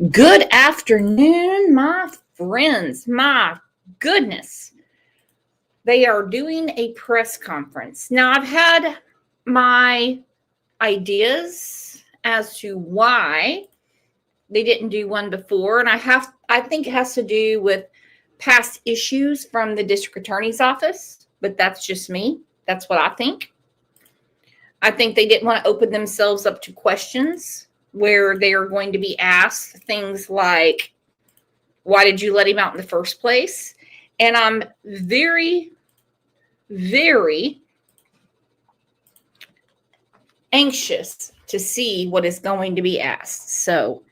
Good afternoon, my friends. My goodness. They are doing a press conference. Now, I've had my ideas as to why they didn't do one before, and I think it has to do with past issues from the district attorney's office, but that's just me. That's what I think. I think they didn't want to open themselves up to questions where they are going to be asked things like, why did you let him out in the first place? And I'm very, very anxious to see what is going to be asked. So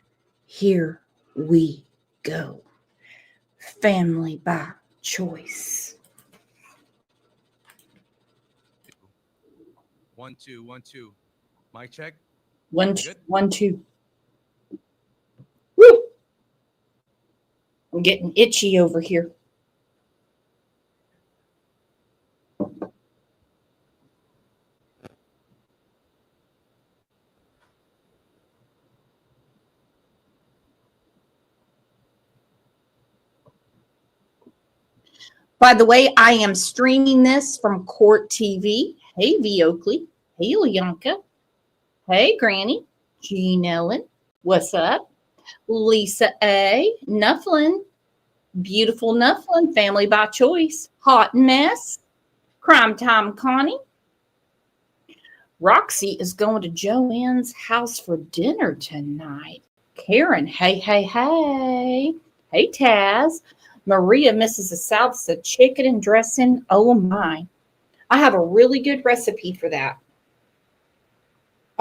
here we go. Family by choice. 1 2 1 2. Mic check. One, two, 1 2. Woo! I'm getting itchy over here. By the way, I am streaming this from Court TV. Hey, V. Oakley. Hey, Leonka. Hey, Granny. Jean Ellen. What's up? Lisa A. Nufflin. Beautiful Nufflin. Family by choice. Hot Mess. Crime Time Connie. Roxy is going to Joanne's house for dinner tonight. Karen. Hey, hey, hey. Hey, Taz. Maria misses the South said chicken and dressing. Oh my. I have a really good recipe for that.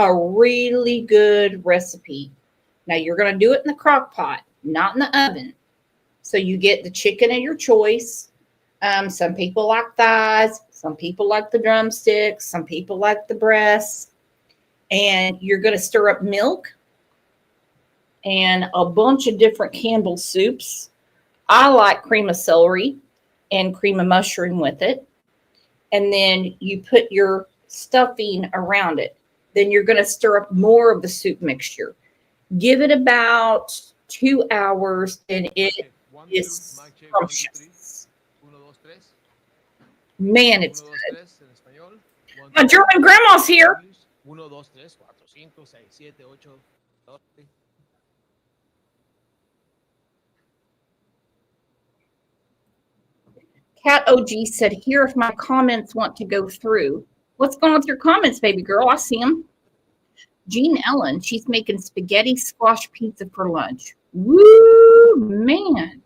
A really good recipe. Now you're going to do it in the crock pot, not in the oven. So you get the chicken of your choice. Some people like thighs. Some people like the drumsticks. Some people like the breasts. And you're going to stir up milk and a bunch of different Campbell soups. I like cream of celery and cream of mushroom with it. And then you put your stuffing around it. Then you're going to stir up more of the soup mixture. Give it about 2 hours and it is scrumptious. Man, it's good. My German grandma's here. Cat OG said, here if my comments want to go through. What's going on with your comments, baby girl? I see them. Jean Ellen, she's making spaghetti squash pizza for lunch. Woo, man.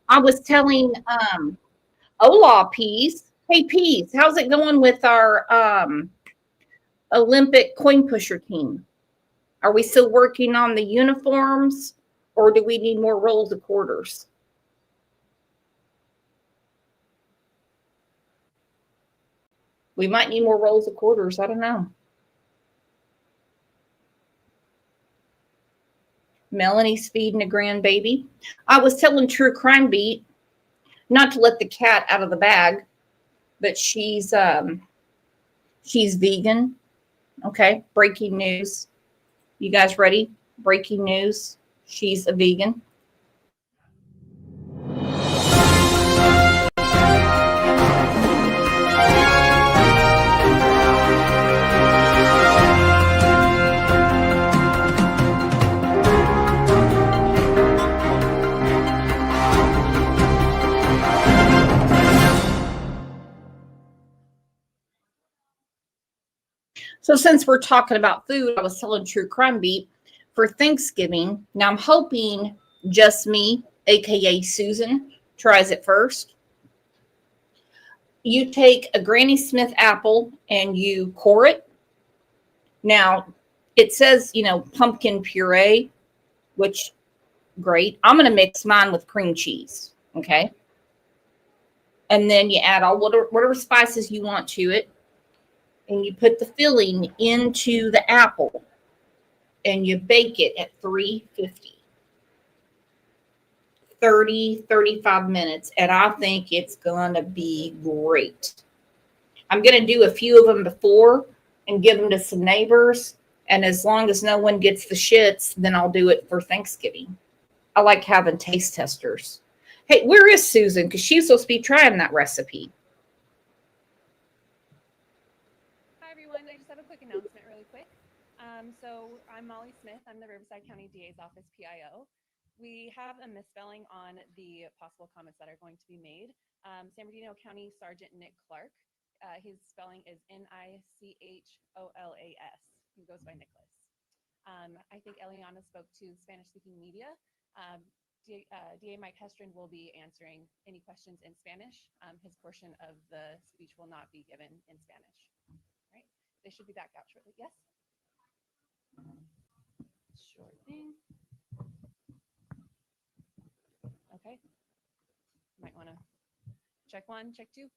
I was telling Ola Peas, hey Peas, how's it going with our Olympic coin pusher team? Are we still working on the uniforms or do we need more rolls of quarters? We might need more rolls of quarters. I don't know. Melanie's feeding a grandbaby. I was telling True Crime Beat not to let the cat out of the bag, but she's vegan. Okay, breaking news. You guys ready? Breaking news. She's a vegan. So since we're talking about food, I was telling True Crime Beat for Thanksgiving. Now I'm hoping just me, aka Susan, tries it first. You take a Granny Smith apple and you core it. Now it says, pumpkin puree, which great. I'm going to mix mine with cream cheese. Okay. And then you add all whatever spices you want to it. And you put the filling into the apple and you bake it at 350. 35 minutes. And I think it's going to be great. I'm going to do a few of them before and give them to some neighbors. And as long as no one gets the shits, then I'll do it for Thanksgiving. I like having taste testers. Hey, where is Susan? Because she's supposed to be trying that recipe. Hi, everyone. I just have a quick announcement really quick. So I'm Molly Smith. I'm the Riverside County DA's office PIO. We have a misspelling on the possible comments that are going to be made. San Bernardino County Sergeant Nick Clark, his spelling is Nicholas. He goes by Nicholas. I think Eliana spoke to Spanish-speaking media. DA Mike Hestron will be answering any questions in Spanish. His portion of the speech will not be given in Spanish. Right? They should be back out shortly. Yes? Sure thing. Okay. Might want to check one, check two.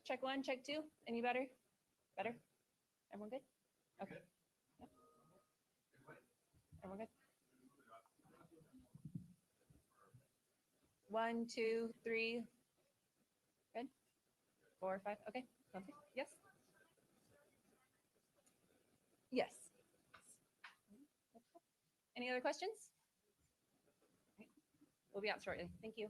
Check one, check two. Any better? Better? Everyone good? Okay. Yep. Everyone good? 1, 2, 3. Good. 4, 5. Okay. Sounds good. Yes. Yes. Any other questions? We'll be out shortly. Thank you.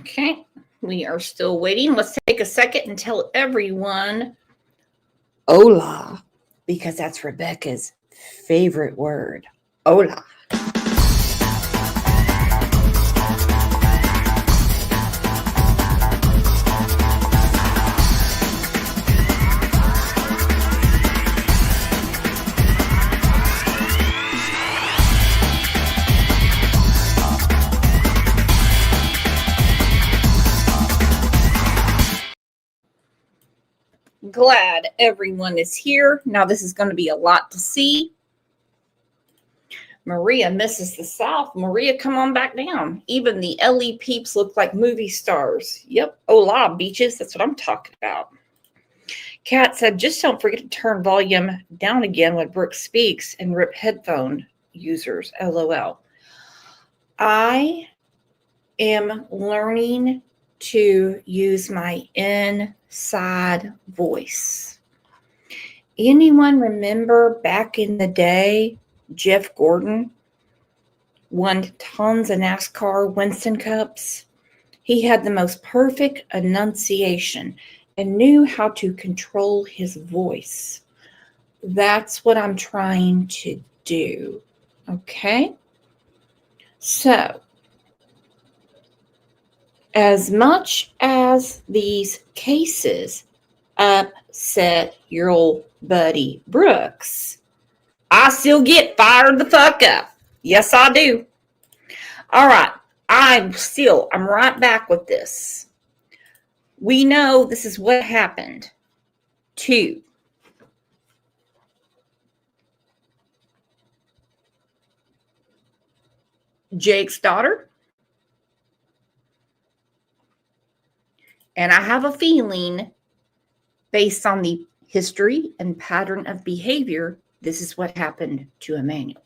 Okay, we are still waiting. Let's take a second and tell everyone hola, because that's Rebecca's favorite word. Hola. Glad everyone is here. Now this is going to be a lot to see. Maria misses the South. Maria, come on back down. Even the LE peeps look like movie stars. Yep. Hola, beaches. That's what I'm talking about. Kat said, just don't forget to turn volume down again when Brooke speaks and rip headphone users. LOL. I am learning to use my inside voice. Anyone remember back in the day, Jeff Gordon won tons of NASCAR Winston Cups? He had the most perfect enunciation and knew how to control his voice. That's what I'm trying to do. Okay? So, as much as these cases upset your old buddy Brooks, I still get fired the fuck up. Yes, I do. All right. I'm right back with this. We know this is what happened to Jake's daughter. And I have a feeling, based on the history and pattern of behavior, this is what happened to Emmanuel.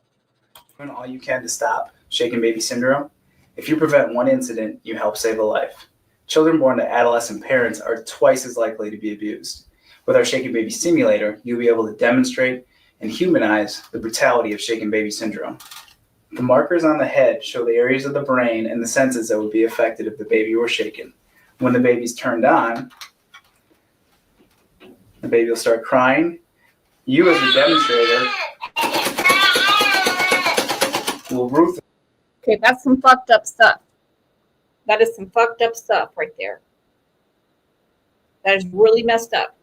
Doing all you can to stop shaken baby syndrome. If you prevent one incident, you help save a life. Children born to adolescent parents are twice as likely to be abused. With our Shaken Baby Simulator, you'll be able to demonstrate and humanize the brutality of shaken baby syndrome. The markers on the head show the areas of the brain and the senses that would be affected if the baby were shaken. When the baby's turned on, the baby will start crying. You, as the demonstrator, will ruthlessly. Okay, that's some fucked up stuff. That is some fucked up stuff right there. That is really messed up.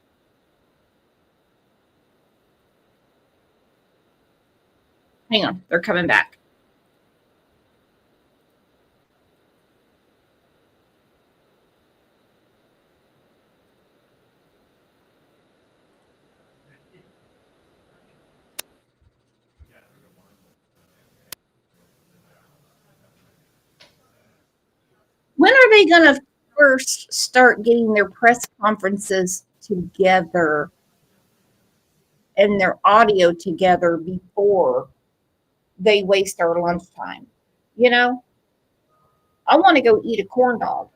Hang on, they're coming back. they going to first start getting their press conferences together and their audio together before they waste our lunchtime? You know, I want to go eat a corn dog.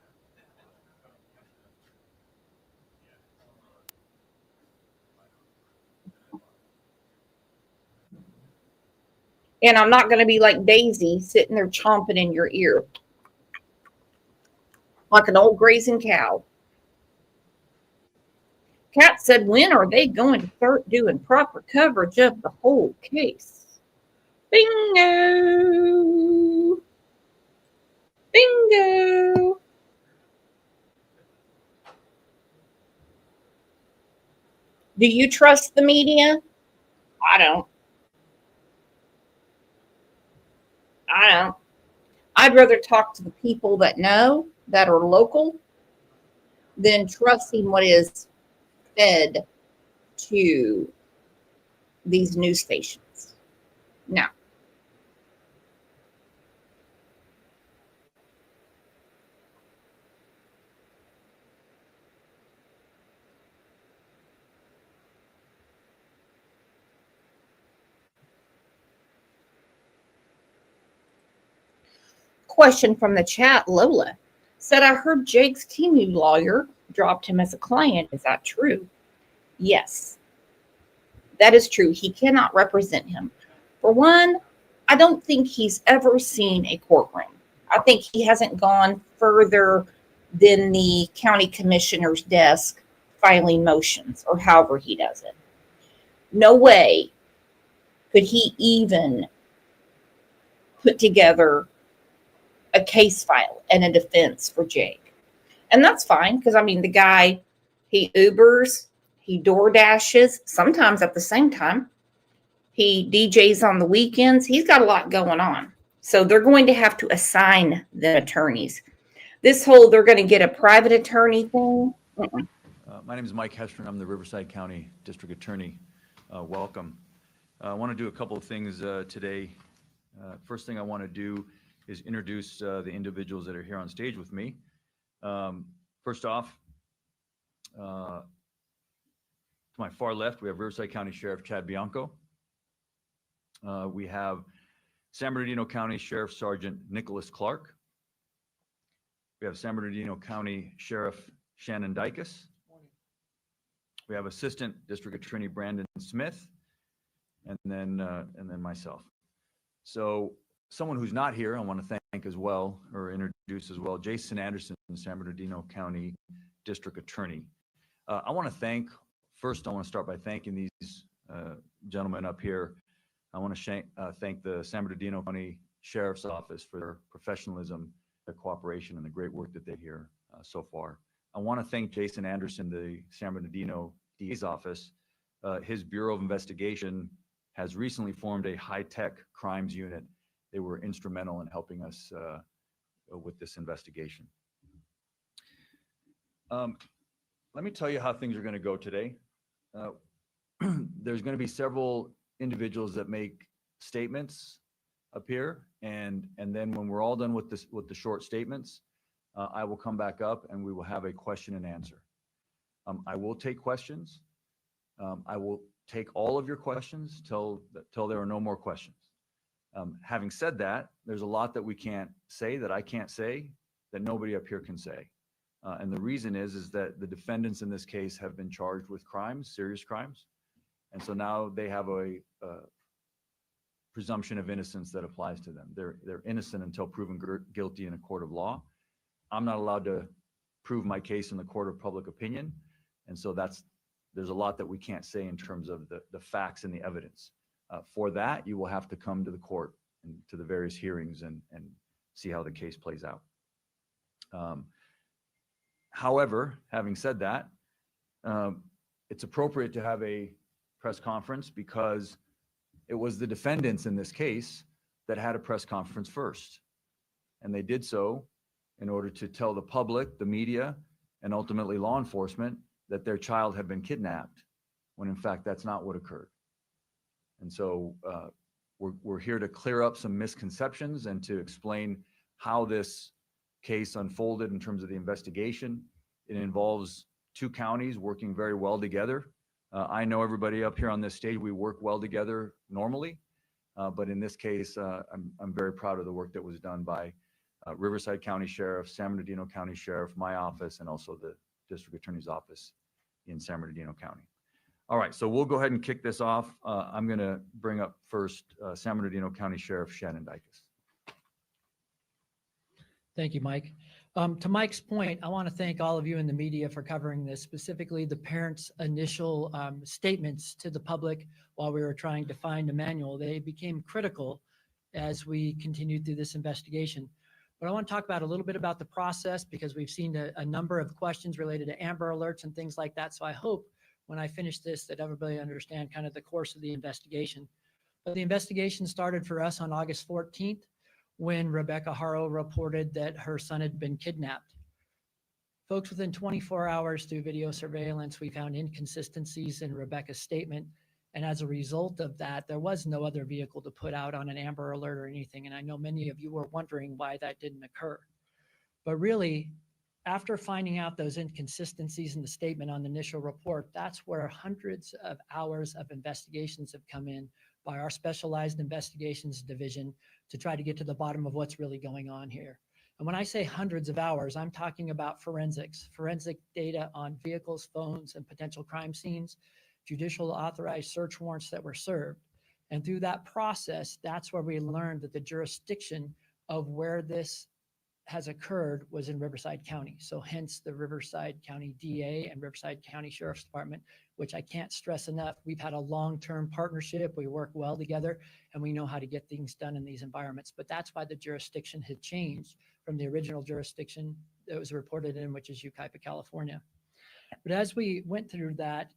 And I'm not going to be like Daisy sitting there chomping in your ear like an old grazing cow. Kat said, when are they going to start doing proper coverage of the whole case? Bingo! Bingo! Do you trust the media? I don't. I don't. I'd rather talk to the people that know, that are local, than trusting what is fed to these news stations. No. Question from the chat. Lola said, I heard Jake's Timu lawyer dropped him as a client. Is that true? Yes, that is true. He cannot represent him. For one, I don't think he's ever seen a courtroom. I think he hasn't gone further than the county commissioner's desk filing motions or however he does it. No way could he even put together a case file and a defense for Jake. And that's fine because, I mean, the guy, he Ubers, he door dashes, sometimes at the same time. He DJs on the weekends. He's got a lot going on. So they're going to have to assign the attorneys. This whole they're going to get a private attorney thing. My name is Mike Hestron. I'm the Riverside County District Attorney. Welcome. I want to do a couple of things today. First thing I want to do is introduce the individuals that are here on stage with me. First off, to my far left, we have Riverside County Sheriff Chad Bianco. We have San Bernardino County Sheriff Sergeant Nicholas Clark. We have San Bernardino County Sheriff Shannon Dykes. We have Assistant District Attorney Brandon Smith, and then myself. So someone who's not here, I want to thank as well, or introduce as well, Jason Anderson, San Bernardino County District Attorney. I want to start by thanking these gentlemen up here. I want to thank the San Bernardino County Sheriff's Office for their professionalism, their cooperation, and the great work that they do here so far. I want to thank Jason Anderson, the San Bernardino DA's office. His Bureau of Investigation has recently formed a high-tech crimes unit. They were instrumental in helping us with this investigation. Let me tell you how things are going to go today. There's going to be several individuals that make statements up here, and then when we're all done with the short statements, I will come back up and we will have a question and answer. I will take questions. I will take all of your questions till there are no more questions. Having said that, there's a lot that we can't say, that I can't say, that nobody up here can say. And the reason is that the defendants in this case have been charged with crimes, serious crimes. And so now they have a presumption of innocence that applies to them. They're innocent until proven guilty in a court of law. I'm not allowed to prove my case in the court of public opinion. And so there's a lot that we can't say in terms of the facts and the evidence. For that, you will have to come to the court and to the various hearings and see how the case plays out. However, having said that, it's appropriate to have a press conference because it was the defendants in this case that had a press conference first. And they did so in order to tell the public, the media, and ultimately law enforcement that their child had been kidnapped, when in fact that's not what occurred. And so we're here to clear up some misconceptions and to explain how this case unfolded in terms of the investigation. It involves two counties working very well together. I know everybody up here on this stage, we work well together normally, but in this case, I'm very proud of the work that was done by Riverside County Sheriff, San Bernardino County Sheriff, my office, and also the District Attorney's Office in San Bernardino County. All right, so we'll go ahead and kick this off. I'm going to bring up first San Bernardino County Sheriff Shannon Dicus. Thank you, Mike. To Mike's point, I want to thank all of you in the media for covering this, specifically the parents' initial statements to the public while we were trying to find a manual. They became critical as we continued through this investigation. But I want to talk about a little bit about the process because we've seen a number of questions related to Amber Alerts and things like that. So I hope when I finish this that everybody understand kind of the course of the investigation. But the investigation started for us on August 14th. When Rebecca Haro reported that her son had been kidnapped. Folks, within 24 hours through video surveillance, we found inconsistencies in Rebecca's statement. And as a result of that, there was no other vehicle to put out on an Amber Alert or anything. And I know many of you were wondering why that didn't occur. But really, after finding out those inconsistencies in the statement on the initial report, that's where hundreds of hours of investigations have come in by our Specialized Investigations Division to try to get to the bottom of what's really going on here. And when I say hundreds of hours, I'm talking about forensics, forensic data on vehicles, phones, and potential crime scenes, judicial authorized search warrants that were served. And through that process, that's where we learned that the jurisdiction of where this has occurred was in Riverside County. So hence the Riverside County DA and Riverside County Sheriff's Department, which I can't stress enough. We've had a long-term partnership. We work well together and we know how to get things done in these environments. But that's why the jurisdiction had changed from the original jurisdiction that was reported in, which is Yucaipa, California. But as we went through that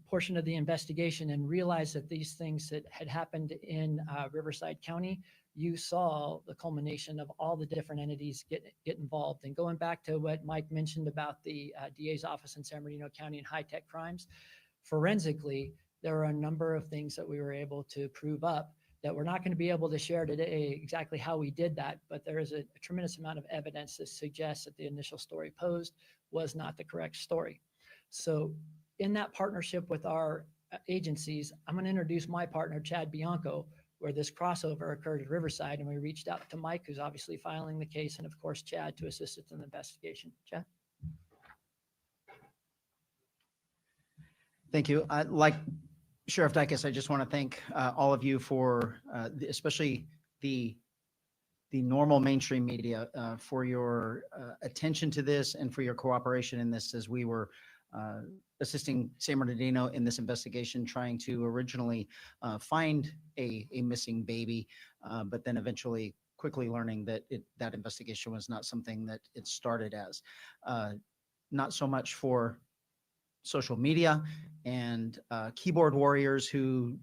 portion of the investigation and realized that these things that had happened in Riverside County, you saw the culmination of all the different entities get involved. And going back to what Mike mentioned about the DA's office in San Bernardino County and high-tech crimes, forensically, there are a number of things that we were able to prove up that we're not going to be able to share today exactly how we did that, but there is a tremendous amount of evidence that suggests that the initial story posed was not the correct story. So in that partnership with our agencies, I'm going to introduce my partner, Chad Bianco, where this crossover occurred at Riverside, and we reached out to Mike, who's obviously filing the case, and of course, Chad to assist us in the investigation. Chad? Thank you. Like Sheriff Dicus, I just want to thank all of you for, especially the normal mainstream media, for your attention to this and for your cooperation in this as we were assisting San Bernardino in this investigation, trying to originally find a missing baby, but then eventually quickly learning that that investigation was not something that it started as. Not so much for social media and keyboard warriors who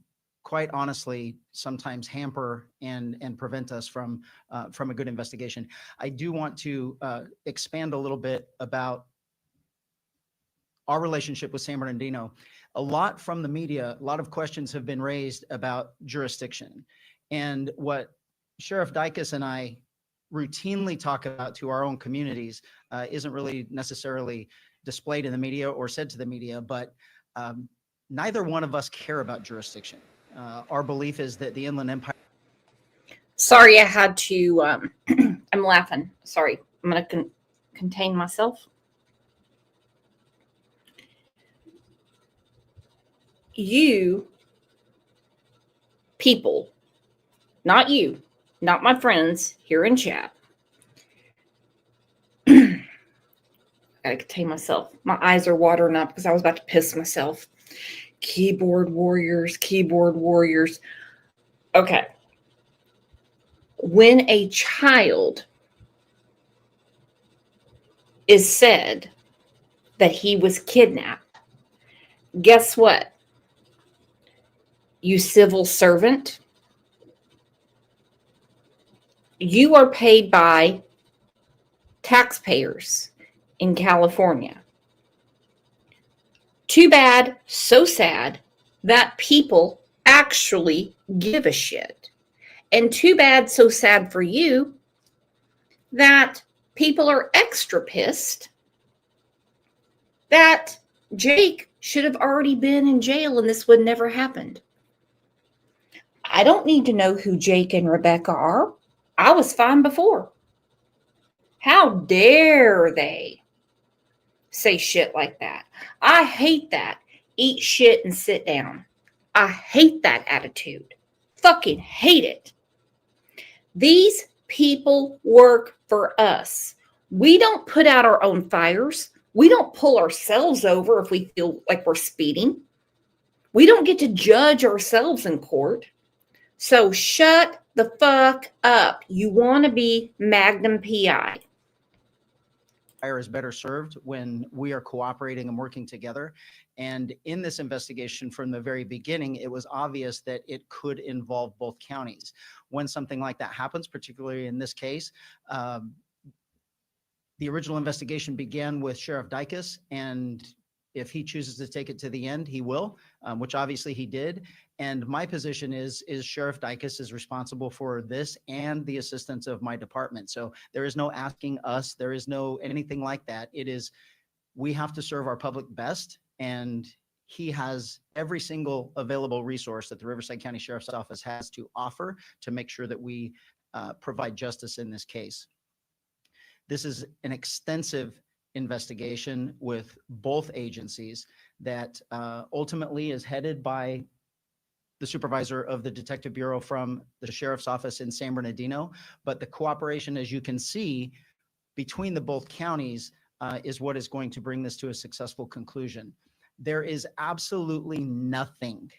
quite honestly sometimes hamper and prevent us from a good investigation. I do want to expand a little bit about our relationship with San Bernardino. A lot from the media, a lot of questions have been raised about jurisdiction. And what Sheriff Dicus and I routinely talk about to our own communities isn't really necessarily displayed in the media or said to the media, but neither one of us care about jurisdiction. Our belief is that the Inland Empire. Sorry, I had to, I'm laughing. Sorry, I'm going to contain myself. You people, not you, not my friends here in chat. I gotta contain myself. My eyes are watering up because I was about to piss myself. Keyboard warriors, keyboard warriors. Okay. When a child is said that he was kidnapped, guess what? You civil servant, you are paid by taxpayers in California. Too bad, so sad that people actually give a shit. And too bad, so sad for you that people are extra pissed that Jake should have already been in jail and this would never happened. I don't need to know who Jake and Rebecca are. I was fine before. How dare they say shit like that? I hate that. Eat shit and sit down. I hate that attitude. Fucking hate it. These people work for us. We don't put out our own fires. We don't pull ourselves over if we feel like we're speeding. We don't get to judge ourselves in court. So shut the fuck up. You want to be Magnum PI. Fire is better served when we are cooperating and working together. And in this investigation from the very beginning, it was obvious that it could involve both counties. When something like that happens, particularly in this case, the original investigation began with Sheriff Dicus, and if he chooses to take it to the end, he will, which obviously he did. And my position is Sheriff Dicus is responsible for this and the assistance of my department. So there is no asking us, there is no anything like that. It is, we have to serve our public best, and he has every single available resource that the Riverside County Sheriff's Office has to offer to make sure that we provide justice in this case. This is an extensive investigation with both agencies that ultimately is headed by the supervisor of the Detective Bureau from the Sheriff's Office in San Bernardino. But the cooperation, as you can see, between the both counties is what is going to bring this to a successful conclusion. There is absolutely nothing,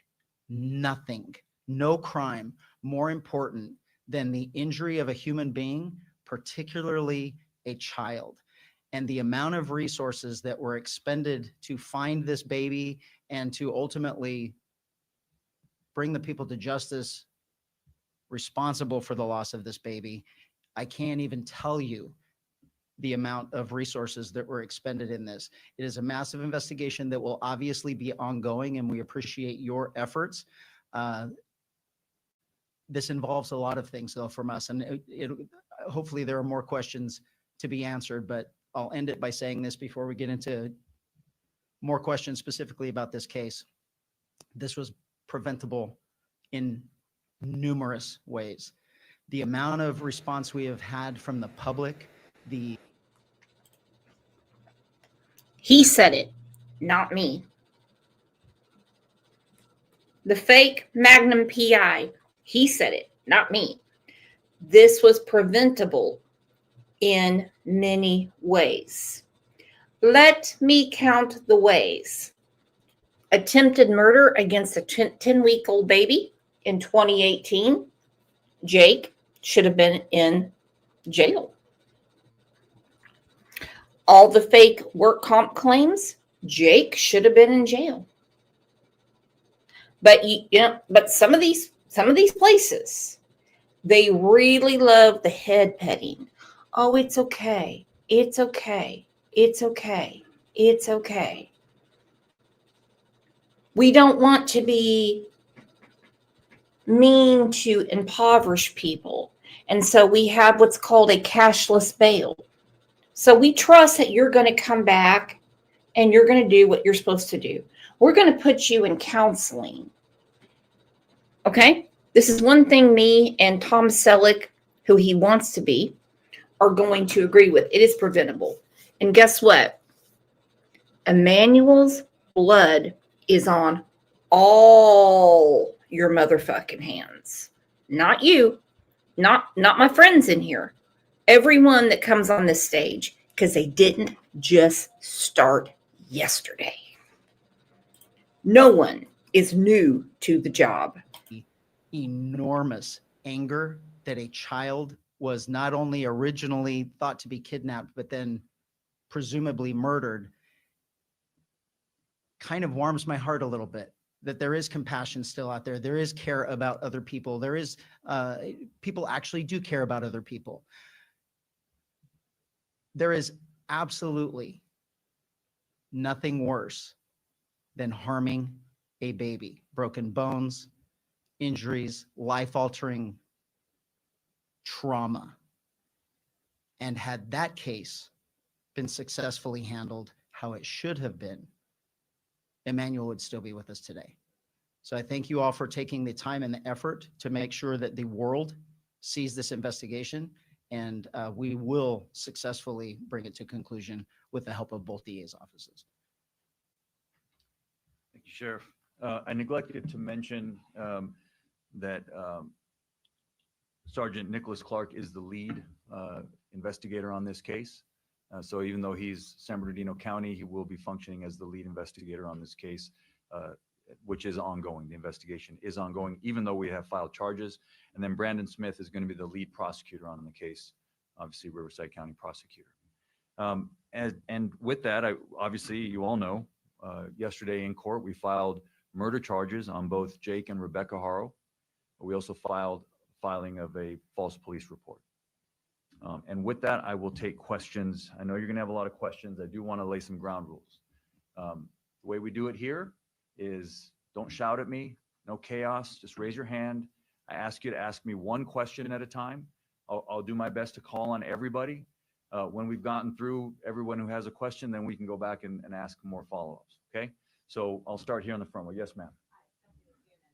no crime more important than the injury of a human being, particularly a child. And the amount of resources that were expended to find this baby and to ultimately bring the people to justice responsible for the loss of this baby, I can't even tell you the amount of resources that were expended in this. It is a massive investigation that will obviously be ongoing, and we appreciate your efforts. This involves a lot of things, though, from us, and hopefully there are more questions to be answered, but I'll end it by saying this before we get into more questions specifically about this case. This was preventable in numerous ways. The amount of response we have had from the public, He said it, not me. The fake Magnum PI, he said it, not me. This was preventable in many ways. Let me count the ways. Attempted murder against a 10-week-old baby in 2018. Jake should have been in jail. All the fake work comp claims, Jake should have been in jail. But but some of these places, they really love the head petting. Oh, it's okay. It's okay. It's okay. It's okay. We don't want to be mean to impoverish people. And so we have what's called a cashless bail. So we trust that you're going to come back and you're going to do what you're supposed to do. We're going to put you in counseling. Okay? This is one thing me and Tom Selleck, who he wants to be, are going to agree with. It is preventable. And guess what? Emmanuel's blood is on all your motherfucking hands. Not you. Not my friends in here. Everyone that comes on this stage, because they didn't just start yesterday. No one is new to the job. enormous anger that a child was not only originally thought to be kidnapped, but then presumably murdered, kind of warms my heart a little bit, that there is compassion still out there. There is care about other people. There is, people actually do care about other people. There is absolutely nothing worse than harming a baby. Broken bones, injuries, life-altering trauma. And had that case been successfully handled how it should have been, Emmanuel would still be with us today. So I thank you all for taking the time and the effort to make sure that the world sees this investigation, and we will successfully bring it to conclusion with the help of both DA's offices. Thank you, Sheriff. I neglected to mention that Sergeant Nicholas Clark is the lead investigator on this case. So even though he's San Bernardino County, he will be functioning as the lead investigator on this case, which is ongoing. The investigation is ongoing, even though we have filed charges. And then Brandon Smith is going to be the lead prosecutor on the case, obviously Riverside County prosecutor. And with that, obviously, you all know, yesterday in court, we filed murder charges on both Jake and Rebecca Haro. We also filed filing of a false police report. And with that, I will take questions. I know you're going to have a lot of questions. I do want to lay some ground rules. The way we do it here is don't shout at me, no chaos, just raise your hand. I ask you to ask me one question at a time. I'll do my best to call on everybody. When we've gotten through everyone who has a question, then we can go back and ask more follow-ups, okay? So I'll start here on the front row. Yes, ma'am.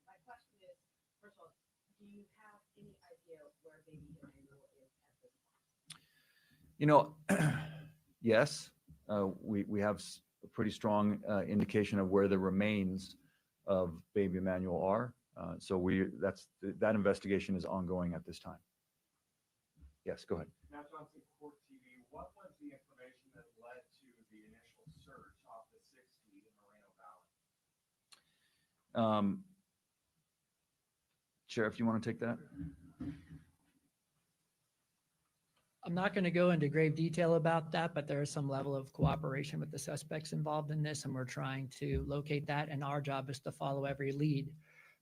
My question is, first of all, do you have any idea where baby Emmanuel is at this point? You know, yes, we have a pretty strong indication of where the remains of baby Emmanuel are. So that investigation is ongoing at this time. Yes, go ahead. Matt Johnson, Court TV. What was the information that led to the initial search off the 60 in Moreno Valley? Sheriff, you want to take that? I'm not going to go into grave detail about that, but there is some level of cooperation with the suspects involved in this, and we're trying to locate that, and our job is to follow every lead.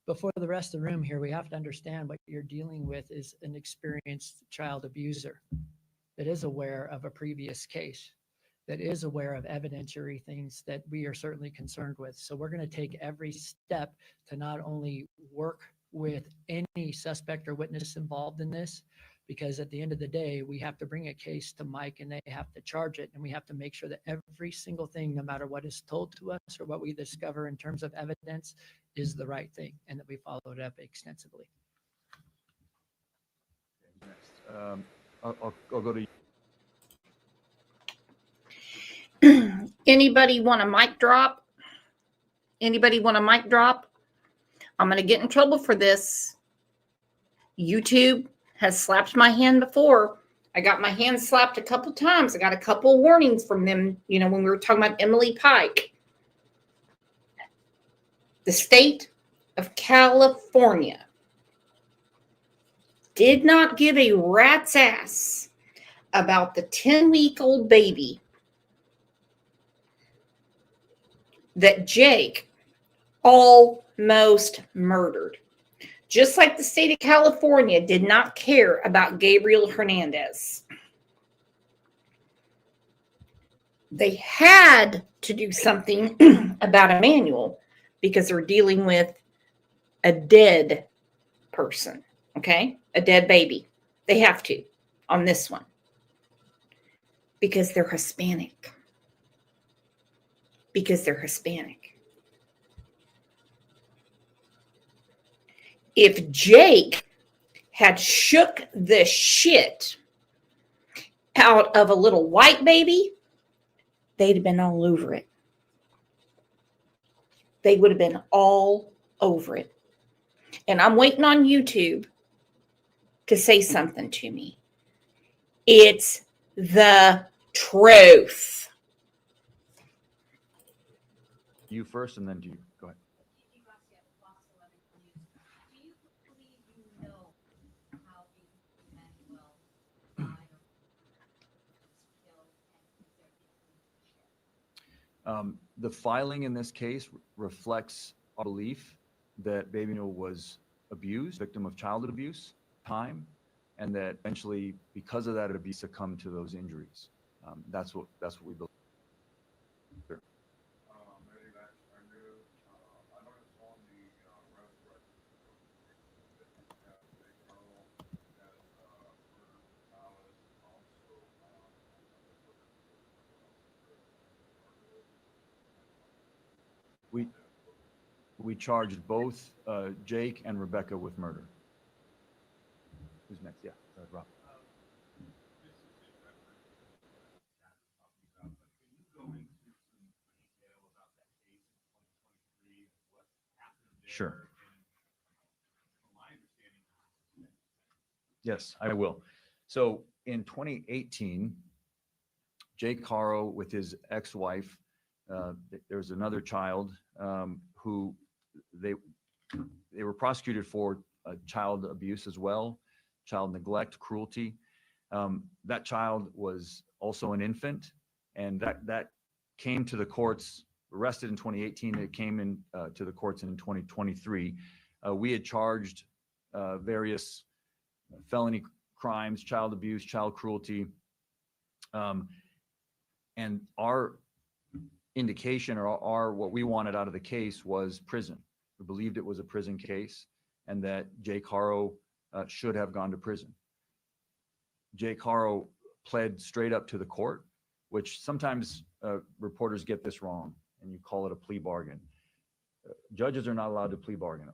But for the rest of the room here, we have to understand what you're dealing with is an experienced child abuser that is aware of a previous case, that is aware of evidentiary things that we are certainly concerned with. So we're going to take every step to not only work with any suspect or witness involved in this, because at the end of the day, we have to bring a case to Mike and they have to charge it. And we have to make sure that every single thing, no matter what is told to us or what we discover in terms of evidence, is the right thing and that we follow it up extensively. I'll go to you. Anybody want a mic drop? Anybody want a mic drop? I'm going to get in trouble for this. YouTube has slapped my hand before. I got my hand slapped a couple times. I got a couple warnings from them, you know, when we were talking about Emily Pike. The state of California did not give a rat's ass about the 10-week-old baby that Jake almost murdered. Just like the state of California did not care about Gabriel Hernandez. They had to do something about Emmanuel because they're dealing with a dead person, okay? A dead baby. They have to on this one because they're Hispanic. Because they're Hispanic. If Jake had shook the shit out of a little white baby, they'd have been all over it. They would have been all over it. And I'm waiting on YouTube to say something to me. It's the truth. you first and then do you. Go ahead. The filing in this case reflects our belief that baby Noah was abused, victim of childhood abuse, time, and that eventually, because of that abuse, succumbed to those injuries. That's what we believe. We charged both Jake and Rebecca with murder. Who's next? Yeah, Rob. Sure. Yes, I will. So in 2018, Jake Haro with his ex-wife, there was another child who they were prosecuted for child abuse as well, child neglect, cruelty. That child was also an infant, and that came to the courts, arrested in 2018. It came in to the courts in 2023. We had charged various felony crimes, child abuse, child cruelty. And our indication or what we wanted out of the case was prison. We believed it was a prison case and that Jake Haro should have gone to prison. Jake Haro pled straight up to the court, which sometimes reporters get this wrong and you call it a plea bargain. Judges are not allowed to plea bargain.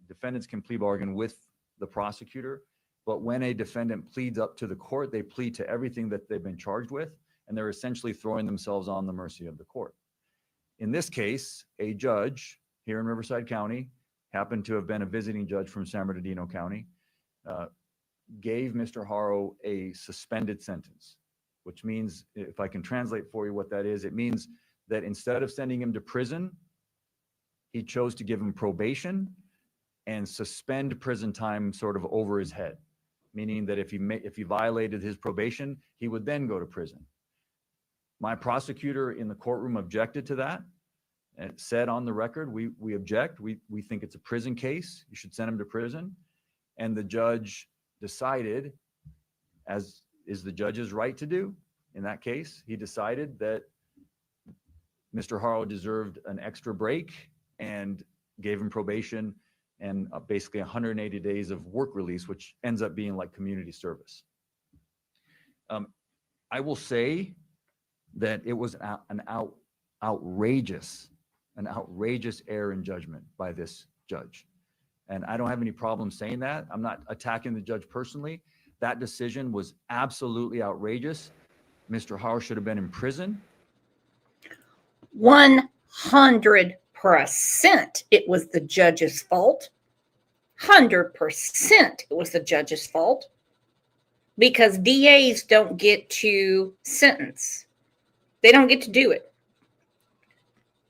Defendants can plea bargain with the prosecutor, but when a defendant pleads up to the court, they plead to everything that they've been charged with, and they're essentially throwing themselves on the mercy of the court. In this case, a judge here in Riverside County, happened to have been a visiting judge from San Bernardino County, gave Mr. Haro a suspended sentence, which means, if I can translate for you what that is, it means that instead of sending him to prison, he chose to give him probation and suspend prison time sort of over his head, meaning that if he violated his probation, he would then go to prison. My prosecutor in the courtroom objected to that and said on the record, we object. We think it's a prison case. You should send him to prison. And the judge decided, as is the judge's right to do in that case, he decided that Mr. Haro deserved an extra break and gave him probation and basically 180 days of work release, which ends up being like community service. I will say that it was an outrageous error in judgment by this judge. And I don't have any problem saying that. I'm not attacking the judge personally. That decision was absolutely outrageous. Mr. Haro should have been in prison. 100% it was the judge's fault. 100% it was the judge's fault, because DAs don't get to sentence. They don't get to do it.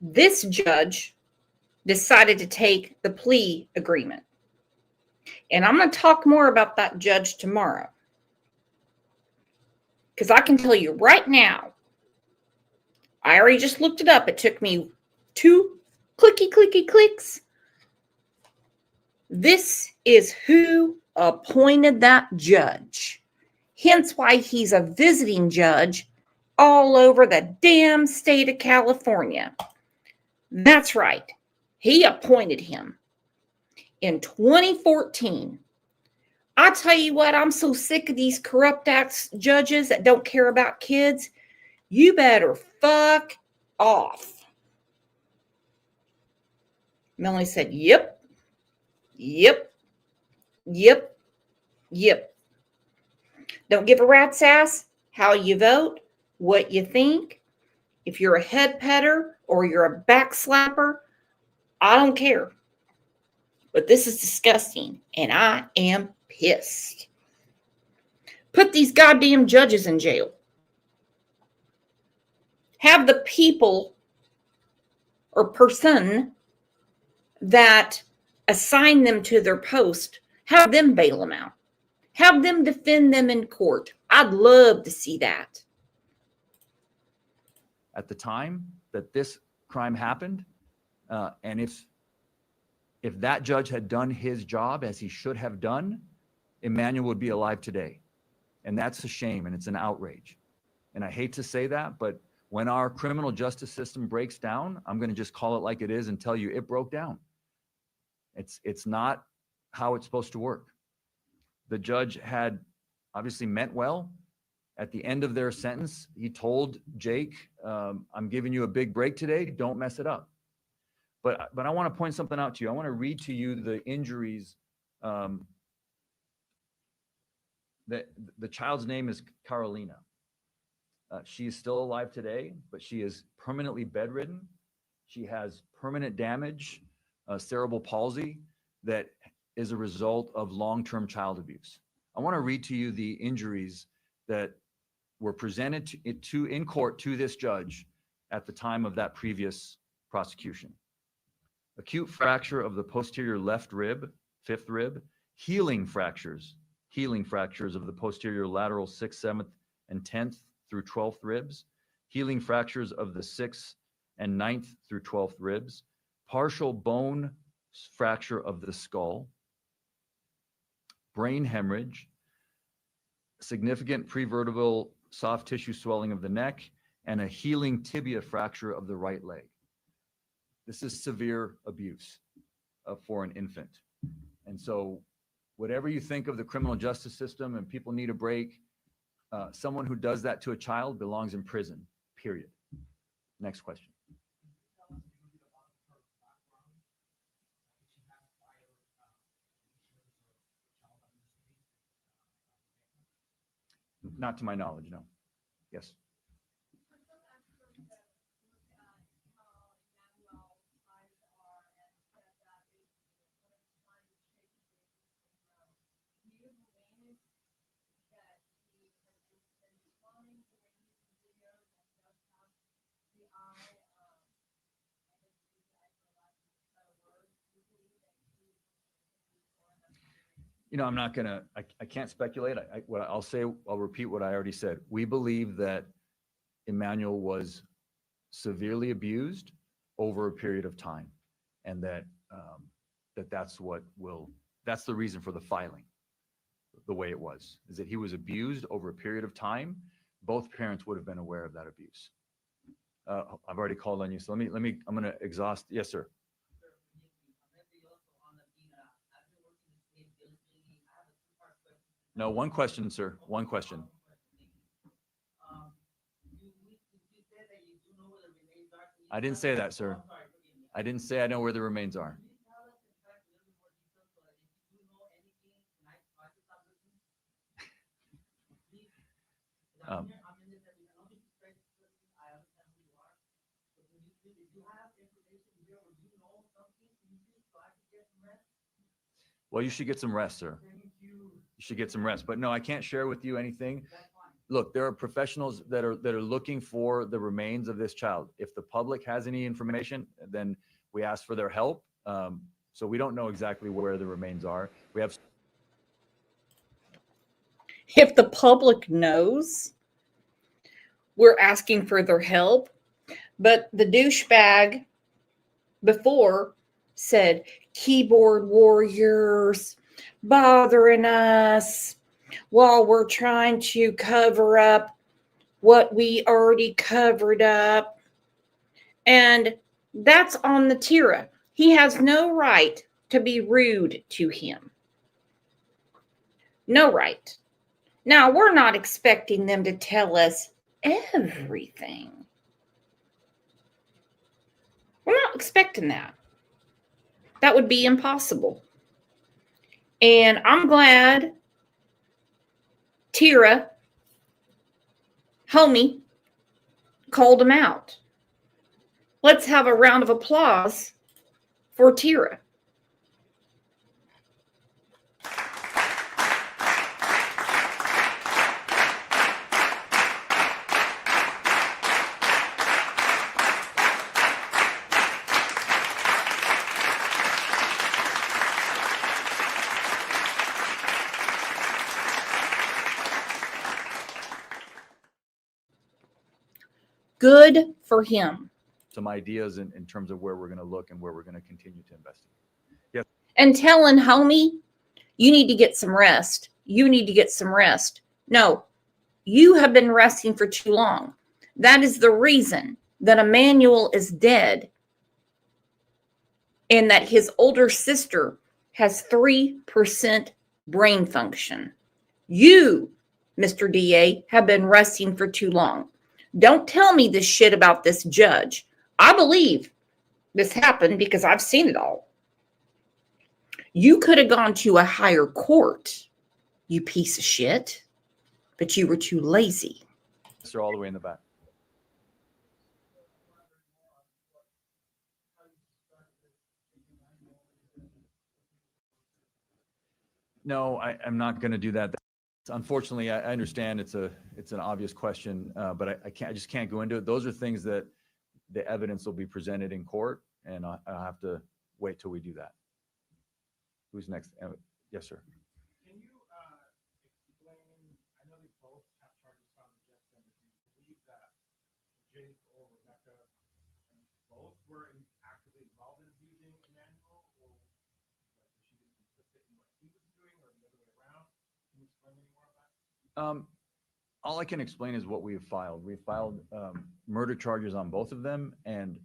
This judge decided to take the plea agreement. And I'm going to talk more about that judge tomorrow. Because I can tell you right now, I already just looked it up. It took me 2 clicky clicks. This is who appointed that judge. Hence why he's a visiting judge all over the damn state of California. That's right. He appointed him in 2014. I tell you what, I'm so sick of these corrupt ass judges that don't care about kids. You better fuck off. Melanie said, yep. Don't give a rat's ass how you vote, what you think. If you're a head petter or you're a back slapper, I don't care. But this is disgusting, and I am pissed. Put these goddamn judges in jail. Have the people or person that assign them to their post, have them bail them out. Have them defend them in court. I'd love to see that. At the time that this crime happened, and if that judge had done his job as he should have done, Emmanuel would be alive today. And that's a shame, and it's an outrage. And I hate to say that, but when our criminal justice system breaks down, I'm going to just call it like it is and tell you it broke down. It's not how it's supposed to work. The judge had obviously meant well. At the end of their sentence, he told Jake, I'm giving you a big break today. Don't mess it up. But I want to point something out to you. I want to read to you the injuries. That the child's name is Carolina. She is still alive today, but she is permanently bedridden. She has permanent damage, cerebral palsy, that is a result of long-term child abuse. I want to read to you the injuries that were presented in court to this judge at the time of that previous prosecution. Acute fracture of the posterior left rib, fifth rib, healing fractures of the posterior lateral 6th, 7th, and 10th through 12th ribs, healing fractures of the 6th and 9th through 12th ribs, partial bone fracture of the skull, brain hemorrhage, significant prevertebral soft tissue swelling of the neck, and a healing tibia fracture of the right leg. This is severe abuse for an infant. And so whatever you think of the criminal justice system and people need a break, someone who does that to a child belongs in prison, period. Next question. Not to my knowledge, no. Yes. You know, I'm not gonna, I can't speculate. What I'll say, I'll repeat what I already said. We believe that Emmanuel was severely abused over a period of time, and that that's the reason for the filing, the way it was, is that he was abused over a period of time. Both parents would have been aware of that abuse. I've already called on you, so I'm gonna exhaust. Yes, sir. No, one question, sir. One question. I didn't say that, sir. I didn't say I know where the remains are. Well, you should get some rest, sir. You should get some rest. But no, I can't share with you anything. Look, there are professionals that are looking for the remains of this child. If the public has any information, then we ask for their help. So we don't know exactly where the remains are. We have. If the public knows, we're asking for their help. But the douchebag before said, keyboard warriors bothering us while we're trying to cover up what we already covered up. And that's on the Tira. He has no right to be rude to him. No right. Now, we're not expecting them to tell us everything. We're not expecting that. That would be impossible. And I'm glad Tira, homie, called him out. Let's have a round of applause for Tira. Good for him. Some ideas in terms of where we're going to look and where we're going to continue to investigate. Yes. And telling homie, you need to get some rest. You need to get some rest. No, you have been resting for too long. That is the reason that Emmanuel is dead and that his older sister has 3% brain function. You, Mr. DA, have been resting for too long. Don't tell me this shit about this judge. I believe This happened because I've seen it all. You could have gone to a higher court, you piece of shit, but you were too lazy. They're all the way in the back. No, I'm not going to do that. Unfortunately, I understand it's an obvious question, but I just can't go into it. Those are things that the evidence will be presented in court, and I'll have to wait till we do that. Who's next? Yes, sir. Can you explain, I know they both have charges filed against them, but do you believe that Jake or Rebecca both were actively involved in abusing Emmanuel, or like was she just complicit in what he was doing, or the other way around? Can you explain any more of that? All I can explain is what we have filed. We filed murder charges on both of them and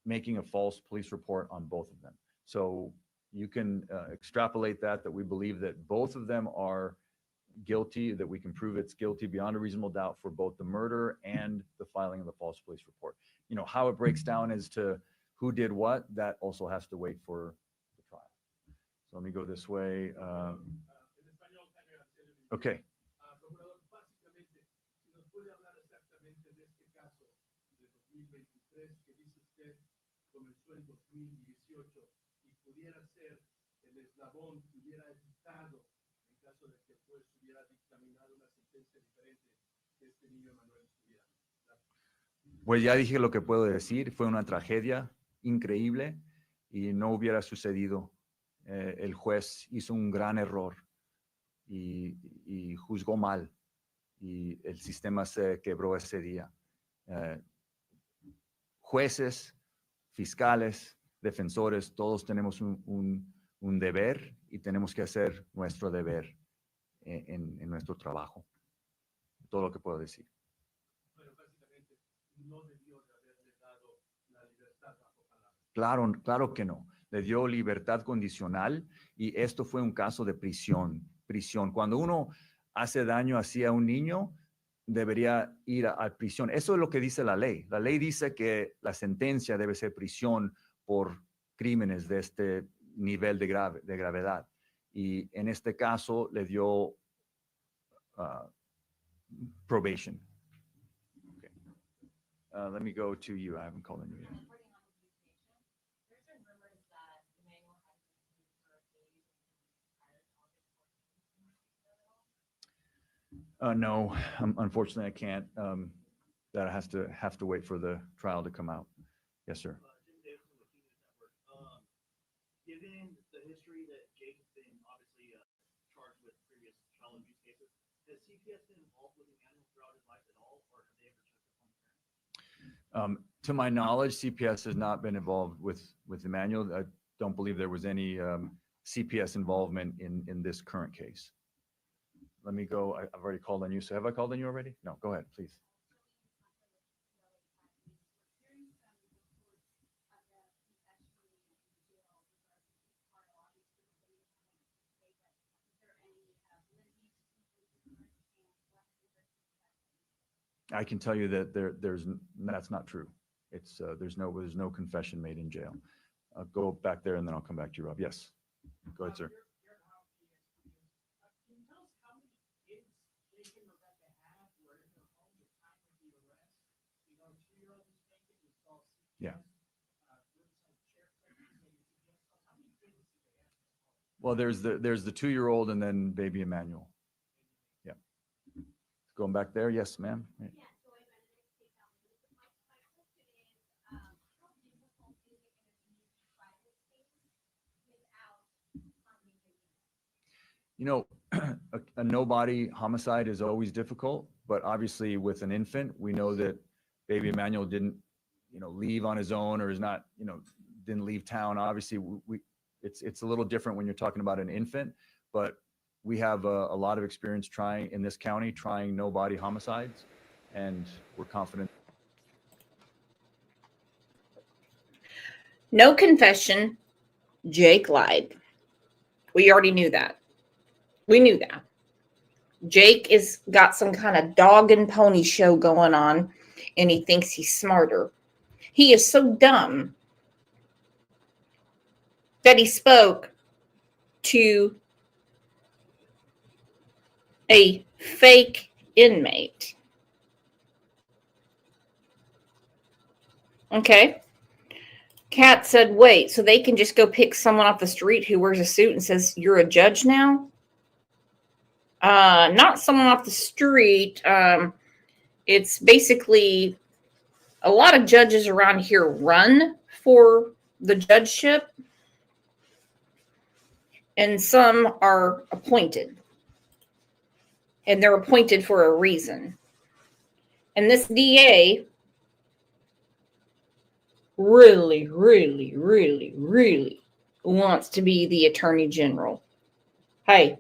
making a false police report on both of them. So you can extrapolate that we believe that both of them are guilty, that we can prove it's guilty beyond a reasonable doubt for both the murder and the filing of the false police report. You know, how it breaks down as to who did what, that also has to wait for the trial. So let me go this way. Okay. Comenzó en 2018 y pudiera ser el eslabón que hubiera evitado en caso de que el juez hubiera dictaminado una sentencia diferente que este niño Manuel estuviera. Pues ya dije lo que puedo decir. Fue una tragedia increíble y no hubiera sucedido. El juez hizo un gran error y juzgó mal y el sistema se quebró ese día. Jueces, fiscales, defensores, todos tenemos un deber y tenemos que hacer nuestro deber en nuestro trabajo. Todo lo que puedo decir. Pero básicamente no debió de haberle dado la libertad bajo palabra. Claro que no. Le dio libertad condicional y esto fue un caso de prisión. Cuando uno hace daño así a un niño, debería ir a prisión. Eso es lo que dice la ley. La ley dice que la sentencia debe ser prisión por crímenes de este nivel de gravedad. Y en este caso le dio probation. Okay. Let me go to you. I haven't called on you yet. No, unfortunately I can't. That has to wait for the trial to come out. Yes, sir. Given the history that Jake has been obviously charged with previous child abuse cases, has CPS been involved with Emmanuel throughout his life at all, or have they ever checked upon parents? To my knowledge, CPS has not been involved with Emmanuel. I don't believe there was any CPS involvement in this current case. Let me go. I've already called on you. So have I called on you already? No, go ahead, please. I can tell you that that's not true. It's there's no confession made in jail. I'll go back there and then I'll come back to you, Rob. Yes, go ahead, sir. Yeah. Well, there's the 2-year-old and then baby Emmanuel. Yeah. Going back there. Yes, ma'am. Yeah. You know, a no-body homicide is always difficult, but obviously with an infant, we know that baby Emmanuel didn't, leave on his own or is not, didn't leave town. Obviously, it's a little different when you're talking about an infant, but we have a lot of experience in this county trying no-body homicides, and we're confident. No confession. Jake lied. We already knew that. We knew that. Jake is got some kind of dog and pony show going on, and he thinks he's smarter. He is so dumb that he spoke to a fake inmate. Okay. Kat said, wait, so they can just go pick someone off the street who wears a suit and says, you're a judge now? Not someone off the street. It's basically a lot of judges around here run for the judgeship, and some are appointed. And they're appointed for a reason. And this DA really, really, really, really wants to be the Attorney General. Hey,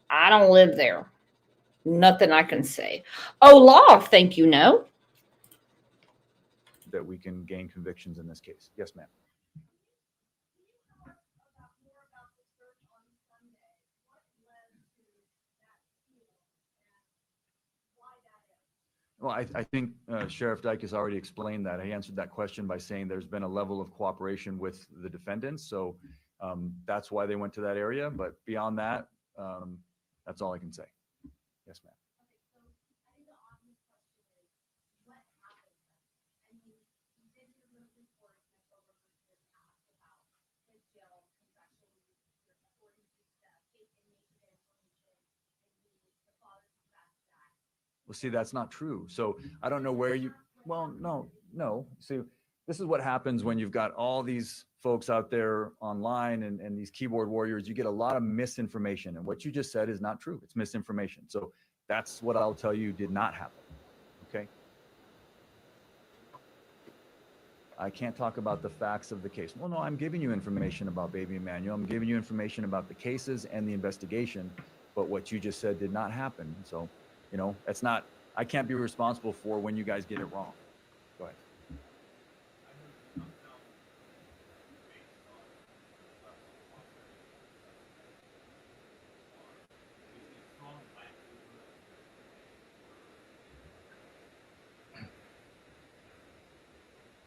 I don't live there. Nothing I can say. Oh, law, think you know. That we can gain convictions in this case. Yes, ma'am. Well, I think Sheriff Dyke has already explained that. He answered that question by saying there's been a level of cooperation with the defendants. So that's why they went to that area. But beyond that, that's all I can say. Yes, ma'am. Well, see, that's not true. So I don't know where you, well, no. See, this is what happens when you've got all these folks out there online and these keyboard warriors. You get a lot of misinformation. And what you just said is not true. It's misinformation. So that's what I'll tell you did not happen. Okay. I can't talk about the facts of the case. Well, no, I'm giving you information about Baby Emmanuel. I'm giving you information about the cases and the investigation. But what you just said did not happen. So, you know, that's not, I can't be responsible for when you guys get it wrong. Go ahead.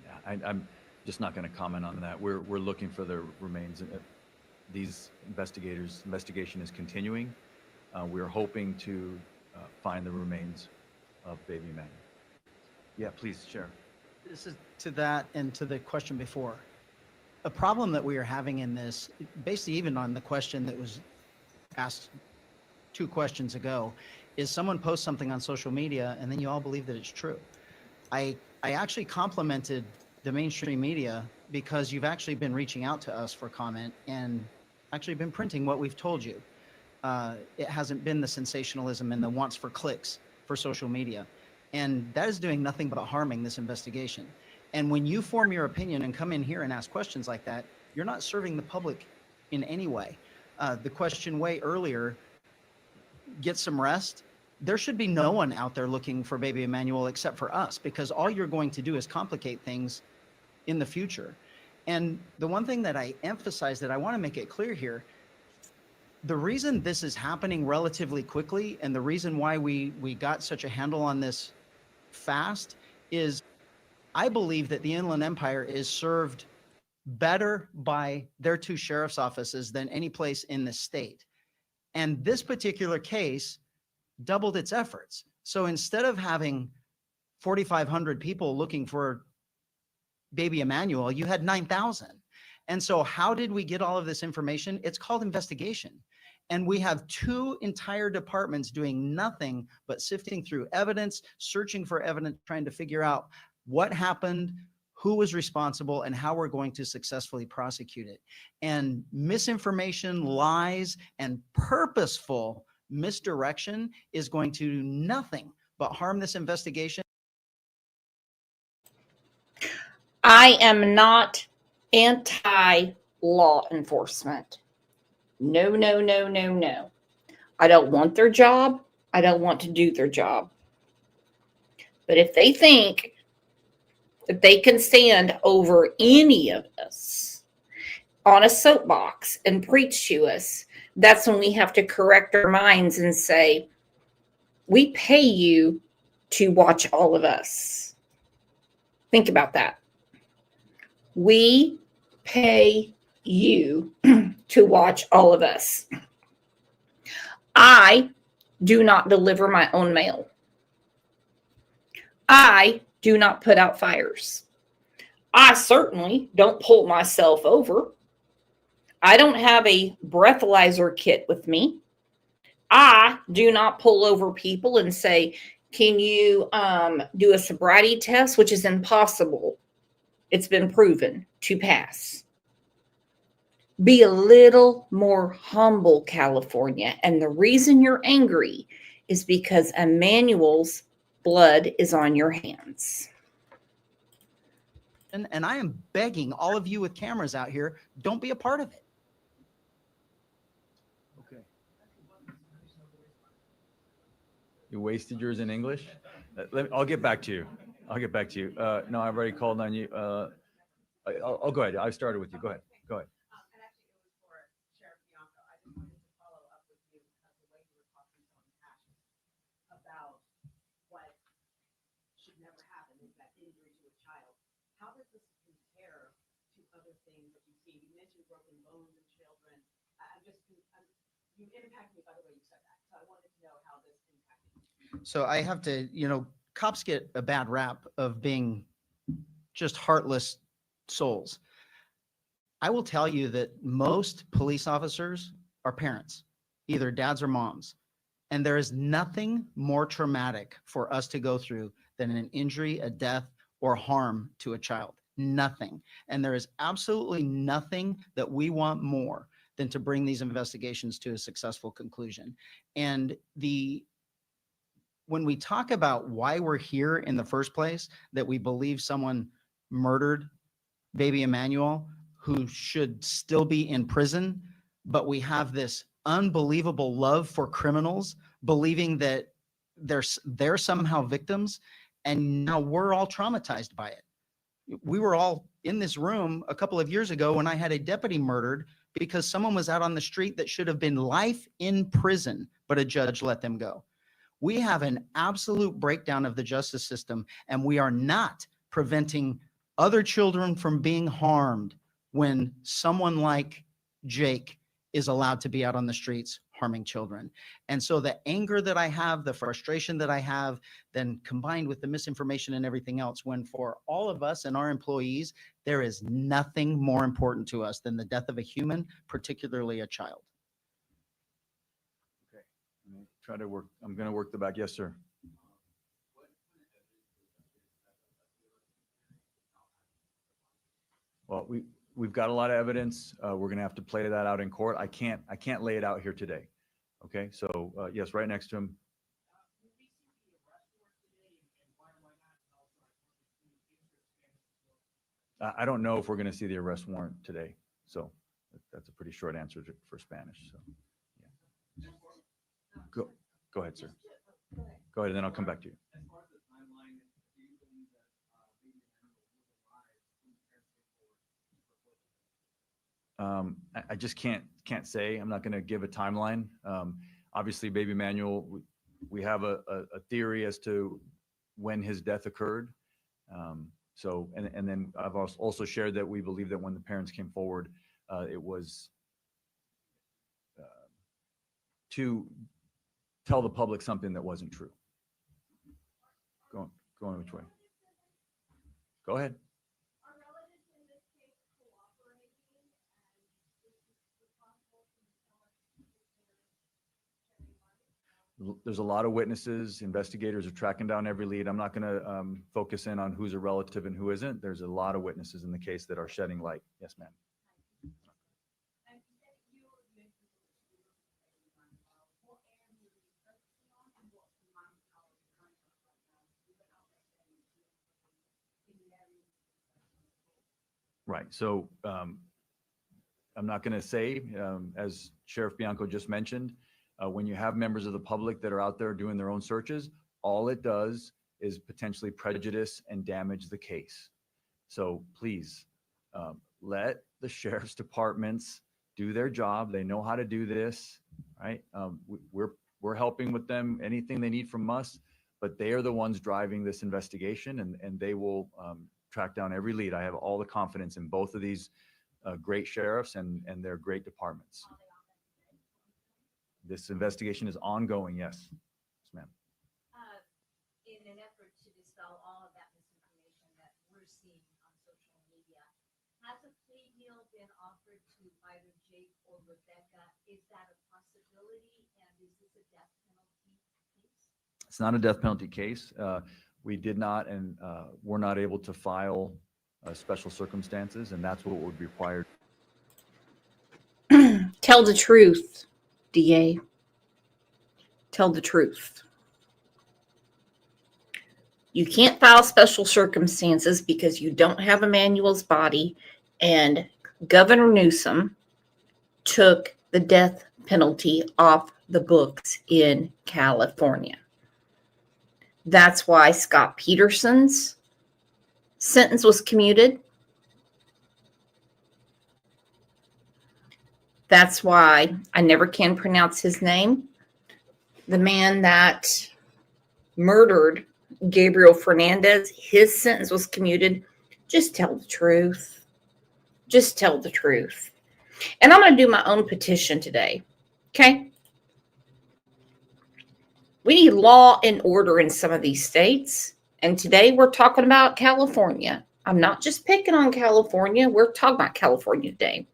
Yeah, I'm just not going to comment on that. We're looking for the remains. These investigation is continuing. We're hoping to find the remains of Baby Emmanuel. Yeah, please, Sheriff. This is to that and to the question before. A problem that we are having in this, basically even on the question that was asked 2 questions ago, is someone posts something on social media and then you all believe that it's true. I actually complimented the mainstream media because you've actually been reaching out to us for comment and actually been printing what we've told you. It hasn't been the sensationalism and the wants for clicks for social media. And that is doing nothing but harming this investigation. And when you form your opinion and come in here and ask questions like that, you're not serving the public in any way. The question way earlier, get some rest. There should be no one out there looking for Baby Emmanuel except for us, because all you're going to do is complicate things in the future. And the one thing that I emphasize that I want to make it clear here, the reason this is happening relatively quickly and the reason why we got such a handle on this fast is I believe that the Inland Empire is served better by their 2 sheriff's offices than any place in the state. And this particular case doubled its efforts. So instead of having 4,500 people looking for Baby Emmanuel, you had 9,000. And so how did we get all of this information? It's called investigation. And we have 2 entire departments doing nothing but sifting through evidence, searching for evidence, trying to figure out what happened, who was responsible, and how we're going to successfully prosecute it. And misinformation, lies, and purposeful misdirection is going to do nothing but harm this investigation. I am not anti-law enforcement. No. I don't want their job. I don't want to do their job. But if they think that they can stand over any of us on a soapbox and preach to us, that's when we have to correct our minds and say, we pay you to watch all of us. Think about that. We pay you to watch all of us. I do not deliver my own mail. I do not put out fires. I certainly don't pull myself over. I don't have a breathalyzer kit with me. I do not pull over people and say, can you do a sobriety test, which is impossible. It's been proven to pass. Be a little more humble, California. And the reason you're angry is because Emmanuel's blood is on your hands. And I am begging all of you with cameras out here, don't be a part of it. Okay. You wasted yours in English? I'll get back to you. I'll get back to you. No, I've already called on you. I'll go ahead. I started with you. Go ahead. Go ahead. And actually, it was for Sheriff Bianco. I just wanted to follow up with you because the way you were talking so impassioned about what should never happen is that injury to a child. How does this compare to other things that you see? You mentioned broken bones in children. You impacted me by the way you said that. So I wanted to know how this impacted you. So I have to, cops get a bad rap of being just heartless souls. I will tell you that most police officers are parents, either dads or moms. And there is nothing more traumatic for us to go through than an injury, a death, or harm to a child. Nothing. And there is absolutely nothing that we want more than to bring these investigations to a successful conclusion. And when we talk about why we're here in the first place, that we believe someone murdered baby Emmanuel, who should still be in prison, but we have this unbelievable love for criminals, believing that they're somehow victims, and now we're all traumatized by it. We were all in this room a couple of years ago when I had a deputy murdered because someone was out on the street that should have been life in prison, but a judge let them go. We have an absolute breakdown of the justice system, and we are not preventing other children from being harmed when someone like Jake is allowed to be out on the streets harming children. And so the anger that I have, the frustration that I have, then combined with the misinformation and everything else, when for all of us and our employees, there is nothing more important to us than the death of a human, particularly a child. Okay. I'm going to work the back. Yes, sir. Well, we've got a lot of evidence. We're going to have to play that out in court. I can't lay it out here today. Okay. So yes, right next to him. I don't know if we're going to see the arrest warrant today. So that's a pretty short answer for Spanish. So yeah. Go ahead, sir. Go ahead, and then I'll come back to you. I just can't say. I'm not going to give a timeline. Obviously, baby Emmanuel, we have a theory as to when his death occurred. So, and then I've also shared that we believe that when the parents came forward, it was to tell the public something that wasn't true. Going which way? Go ahead. There's a lot of witnesses. Investigators are tracking down every lead. I'm not going to focus in on who's a relative and who isn't. There's a lot of witnesses in the case that are shedding light. Yes, ma'am. Right. So I'm not going to say, as Sheriff Bianco just mentioned, when you have members of the public that are out there doing their own searches, all it does is potentially prejudice and damage the case. So please let the sheriff's departments do their job. They know how to do this, right? We're helping with them, anything they need from us, but they are the ones driving this investigation, and they will track down every lead. I have all the confidence in both of these great sheriffs and they're great departments. This investigation is ongoing, yes. Yes, ma'am. In an effort to dispel all of that misinformation that we're seeing on social media, has a plea deal been offered to either Jake or Rebecca? Is that a possibility? And is this a death penalty case? It's not a death penalty case. We did not and were not able to file special circumstances, and that's what would be required. Tell the truth, DA. Tell the truth. You can't file special circumstances because you don't have Emmanuel's body, and Governor Newsom took the death penalty off the books in California. That's why Scott Peterson's sentence was commuted. That's why I never can pronounce his name. The man that murdered Gabriel Fernandez, his sentence was commuted. Just tell the truth. Just tell the truth. And I'm going to do my own petition today. Okay? We need law and order in some of these states. And today we're talking about California. I'm not just picking on California. We're talking about California today.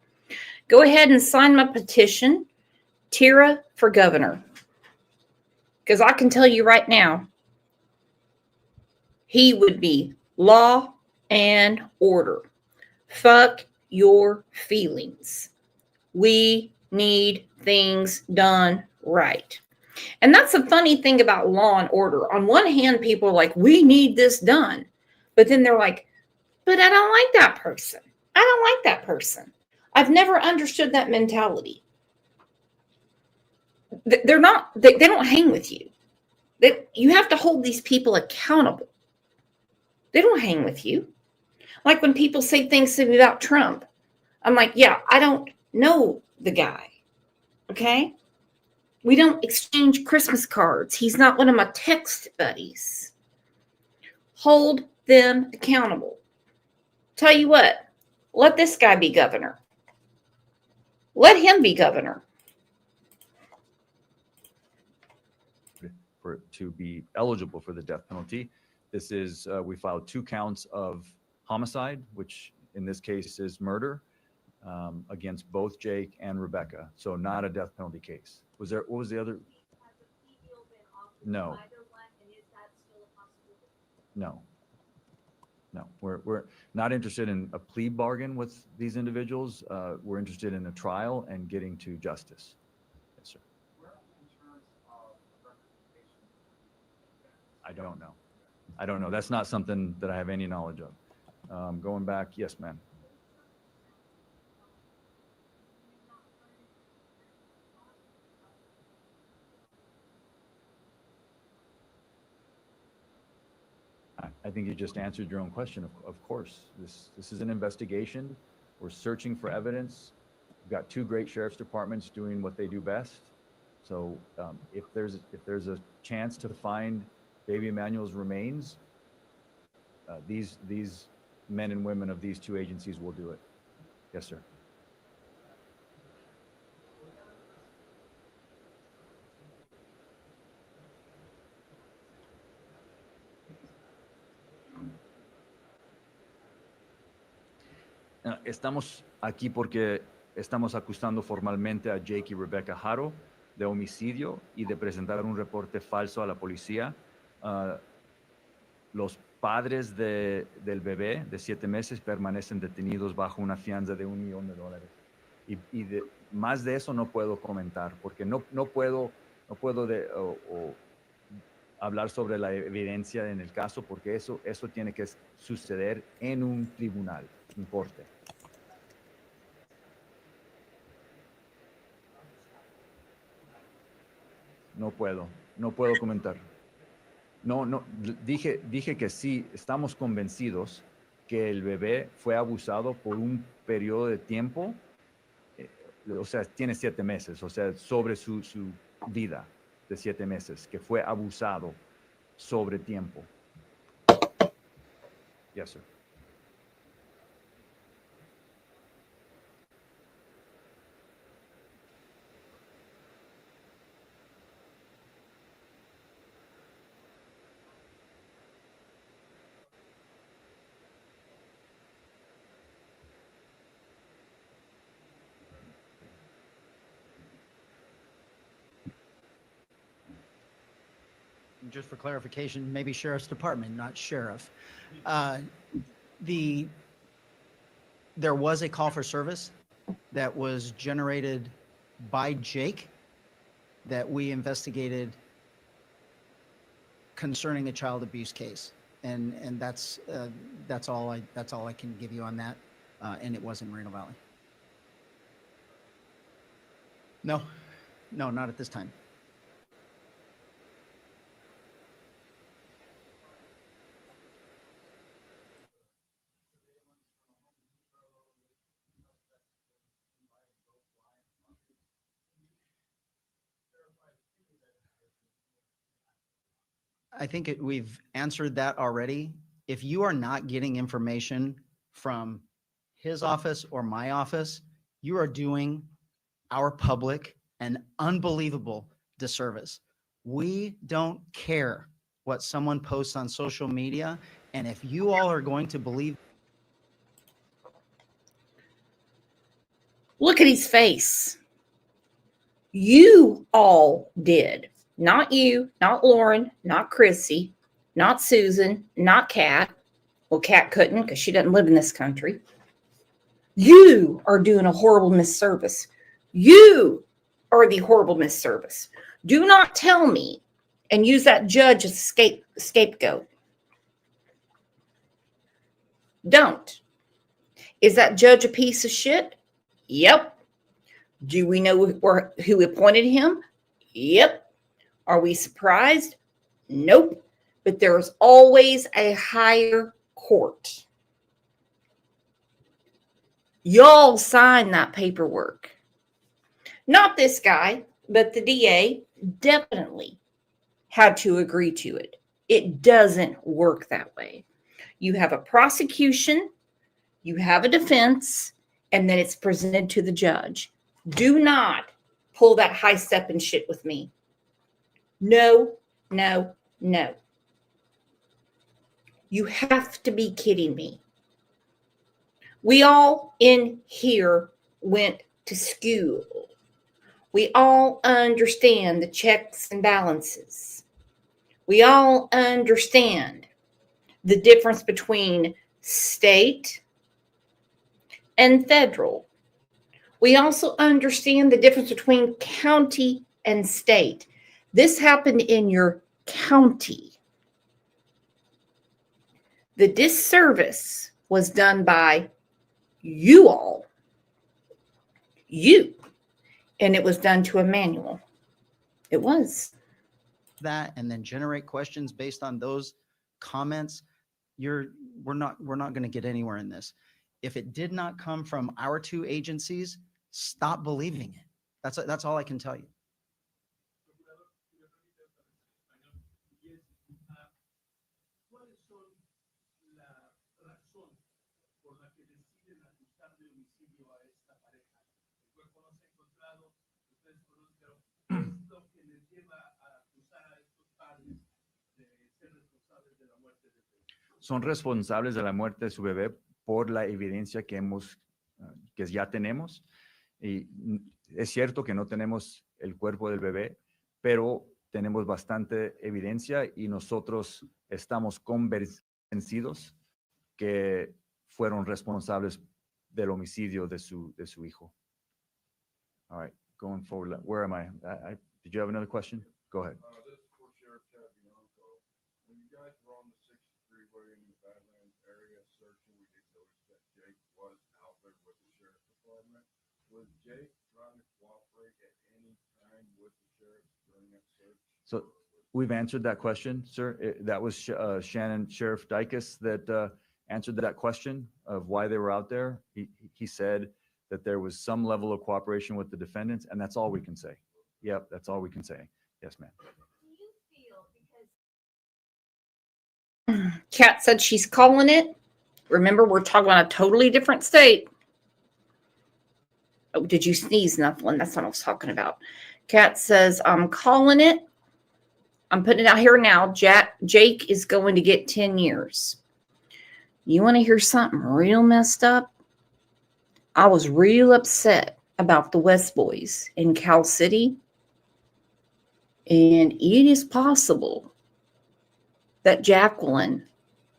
Go ahead and sign my petition, Tira for governor. Because I can tell you right now, he would be law and order. Fuck your feelings. We need things done right. And that's the funny thing about law and order. On one hand, people are like, we need this done. But then they're like, but I don't like that person. I don't like that person. I've never understood that mentality. They're not, they don't hang with you. You have to hold these people accountable. They don't hang with you. Like when people say things to me about Trump, I'm like, yeah, I don't know the guy. Okay? We don't exchange Christmas cards. He's not one of my text buddies. Hold them accountable. Tell you what, let this guy be governor. Let him be governor. To be eligible for the death penalty, this is, we filed 2 counts of homicide, which in this case is murder, against both Jake and Rebecca. So not a death penalty case. Was there, what was the other? Has a plea deal been offered No. to either one, and is that still a possibility? No. No, we're not interested in a plea bargain with these individuals. We're interested in a trial and getting to justice. Yes, sir. I don't know. I don't know. That's not something that I have any knowledge of. Going back, yes, ma'am. I think you just answered your own question. Of course, this is an investigation. We're searching for evidence. We've got 2 great sheriff's departments doing what they do best. So if there's a chance to find baby Emmanuel's remains, these men and women of these 2 agencies will do it. Yes, sir. Estamos aquí porque estamos acusando formalmente a Jake y Rebecca Haro de homicidio y de presentar un reporte falso a la policía. Los padres del bebé de 7 meses permanecen detenidos bajo una fianza de $1 millón. Y más de eso no puedo comentar porque no puedo hablar sobre la evidencia en el caso porque eso tiene que suceder en un tribunal, un corte. No puedo comentar. No, dije que sí, estamos convencidos que el bebé fue abusado por un periodo de tiempo, o sea, tiene 7 meses, o sea, sobre su vida de 7 meses, que fue abusado sobre tiempo. Yes, sir. just for clarification, maybe sheriff's department, not sheriff. There was a call for service that was generated by Jake that we investigated concerning a child abuse case. And that's all I can give you on that. And it was in Moreno Valley. No, not at this time. I think we've answered that already. If you are not getting information from his office or my office, you are doing our public an unbelievable disservice. We don't care what someone posts on social media. And if you all are going to believe. Look at his face. You all did. Not you, not Lauren, not Chrissy, not Susan, not Kat. Well, Kat couldn't because she doesn't live in this country. You are doing a horrible misservice. You are the horrible misservice. Do not tell me and use that judge as a scapegoat. Don't. Is that judge a piece of shit? Yep. Do we know who appointed him? Yep. Are we surprised? Nope. But there's always a higher court. Y'all sign that paperwork. Not this guy, but the DA definitely had to agree to it. It doesn't work that way. You have a prosecution, you have a defense, and then it's presented to the judge. Do not pull that high step and shit with me. No, no, no. You have to be kidding me. We all in here went to school. We all understand the checks and balances. We all understand the difference between state and federal. We also understand the difference between county and state. This happened in your county. The disservice was done by you all. You. And it was done to Emmanuel. It was. That and then generate questions based on those comments. We're not going to get anywhere in this. If it did not come from our two agencies, stop believing it. That's all I can tell you. Son responsables de la muerte de su bebé por la evidencia que ya tenemos. Y es cierto que no tenemos el cuerpo del bebé, pero tenemos bastante evidencia y nosotros estamos convencidos que fueron responsables del homicidio de su hijo. All right, going forward, where am I? Did you have another question? Go ahead. This is for Sheriff Ted Bianco. When you guys were on the 6th Freeway in the Badlands area searching, we did notice that Jake was out there with the sheriff's department. Was Jake trying to cooperate at any time with the sheriff during that search? So we've answered that question, sir. That was Sheriff Dicus that answered that question of why they were out there. He said that there was some level of cooperation with the defendants, and that's all we can say. Yep, that's all we can say. Yes, ma'am. Kat said she's calling it. Remember, we're talking about a totally different state. Oh, did you sneeze, Nufflin? That's what I was talking about. Kat says, I'm calling it. I'm putting it out here now. Jake is going to get 10 years. You want to hear something real messed up? I was real upset about the West Boys in Cal City. And it is possible that Jacqueline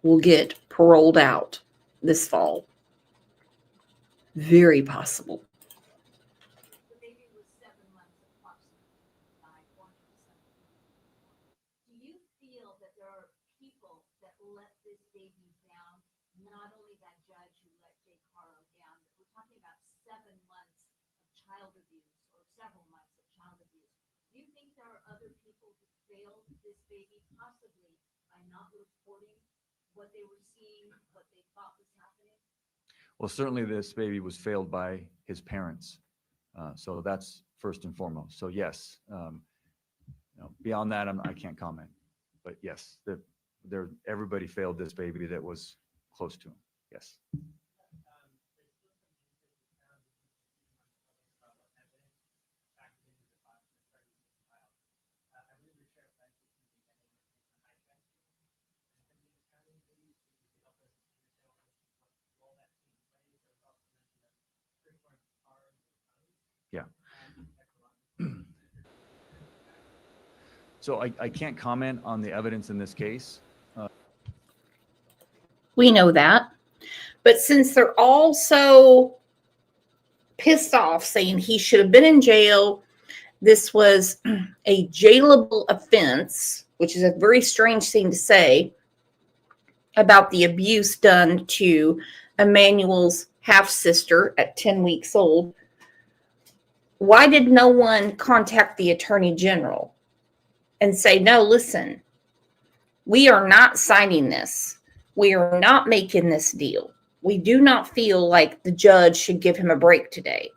will get paroled out this fall. Very possible. The baby was 7 months approximately, died 1 of 7. Do you feel that there are people that let this baby down? Not only that judge who let Jay Caro down, but we're talking about 7 months of child abuse or several months of child abuse. Do you think there are other people who failed this baby possibly by not reporting what they were seeing, what they thought was happening? Well, certainly this baby was failed by his parents. So that's first and foremost. So yes, beyond that, I can't comment. But yes, everybody failed this baby that was close to him. Yes. Yeah. So I can't comment on the evidence in this case. We know that. But since they're all so pissed off saying he should have been in jail, this was a jailable offense, which is a very strange thing to say about the abuse done to Emmanuel's half-sister at 10 weeks old. Why did no one contact the Attorney General and say, no, listen, we are not signing this. We are not making this deal. We do not feel like the judge should give him a break today.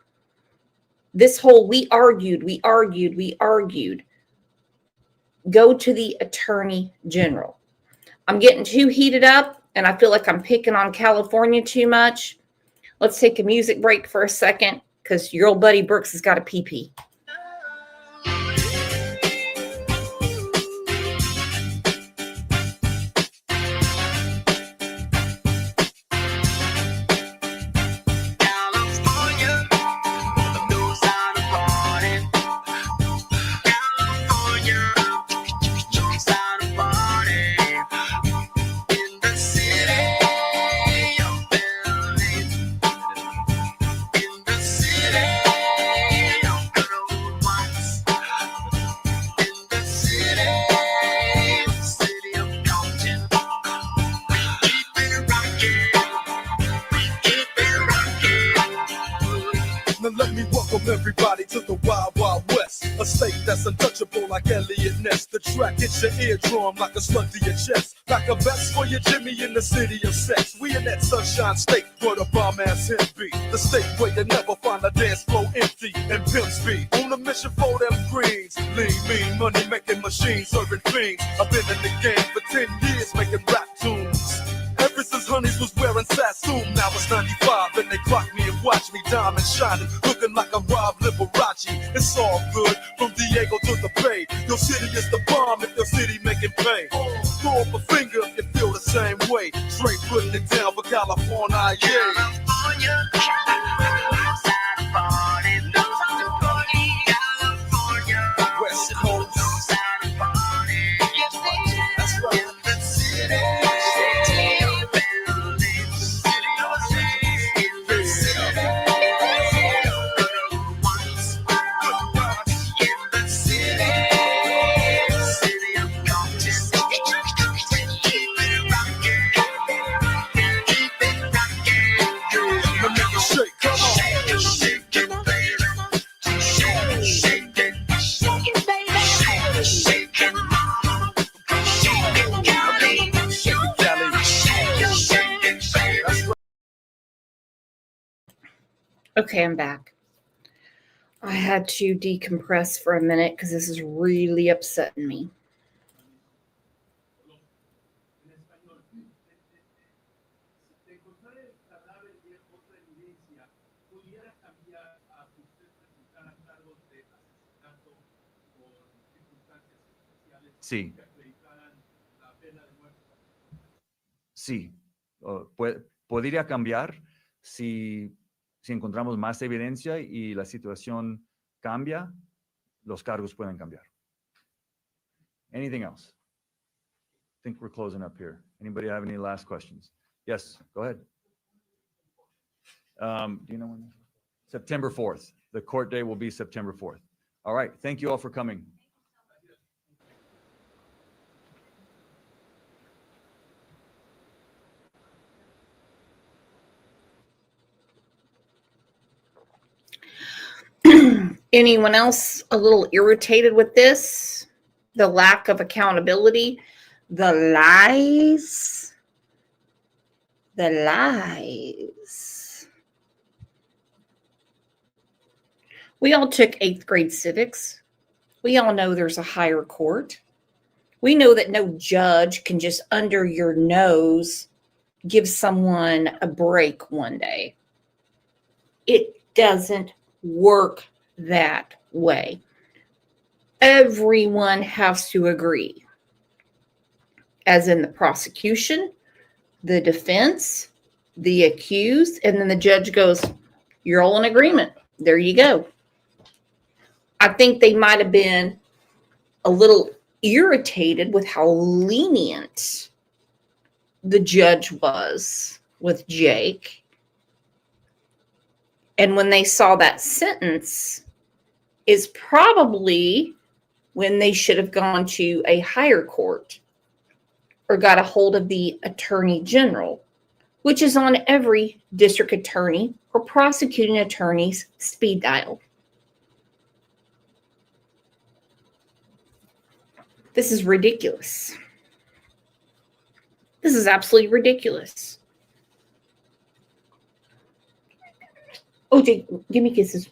This whole we argued. Go to the Attorney General. I'm getting too heated up and I feel like I'm picking on California too much. Let's take a music break for a second because your old buddy Brooks has got a pee-pee. Let me welcome everybody to the Wild Wild West, a state that's untouchable like Elliot Ness. The track hits your eardrum like a slug to your chest, like a vest for your Jimmy in the city of sex. We in that sunshine state where the bomb ass him be, the state where you never find a dance floor empty and pimp speed. On a mission for them greens, lean, mean, money making machines, serving fiends. I've been in the game for 10 years making rap tunes. Ever since Honeys was wearing Sassoon, now it's 95 and they clock me and watch me diamond shining, looking like I'm Rob Liberace. It's all good from Diego to the Bay. Your city is the bomb if your city making pain. Throw up a finger if you feel the same way. Straight putting it down for California, yeah. West Coast. That's right. Okay, I'm back. I had to decompress for a minute because this is really upsetting me. Sí. Sí. Podría cambiar si encontramos más evidencia y la situación cambia, los cargos pueden cambiar. Anything else? think we're closing up here. Anybody have any last questions? Yes, go ahead. Do you know when? September 4th. The court day will be September 4th. All right. Thank you all for coming. Anyone else a little irritated with this? The lack of accountability, the lies. We all took 8th grade civics. We all know there's a higher court. We know that no judge can just under your nose give someone a break one day. It doesn't work that way. Everyone has to agree, as in the prosecution, the defense, the accused, and then the judge goes, you're all in agreement. There you go. I think they might have been a little irritated with how lenient the judge was with Jake. And when they saw that sentence is probably when they should have gone to a higher court or got a hold of the attorney general, which is on every district attorney or prosecuting attorney's speed dial. This is ridiculous. This is absolutely ridiculous. OJ, give me kisses.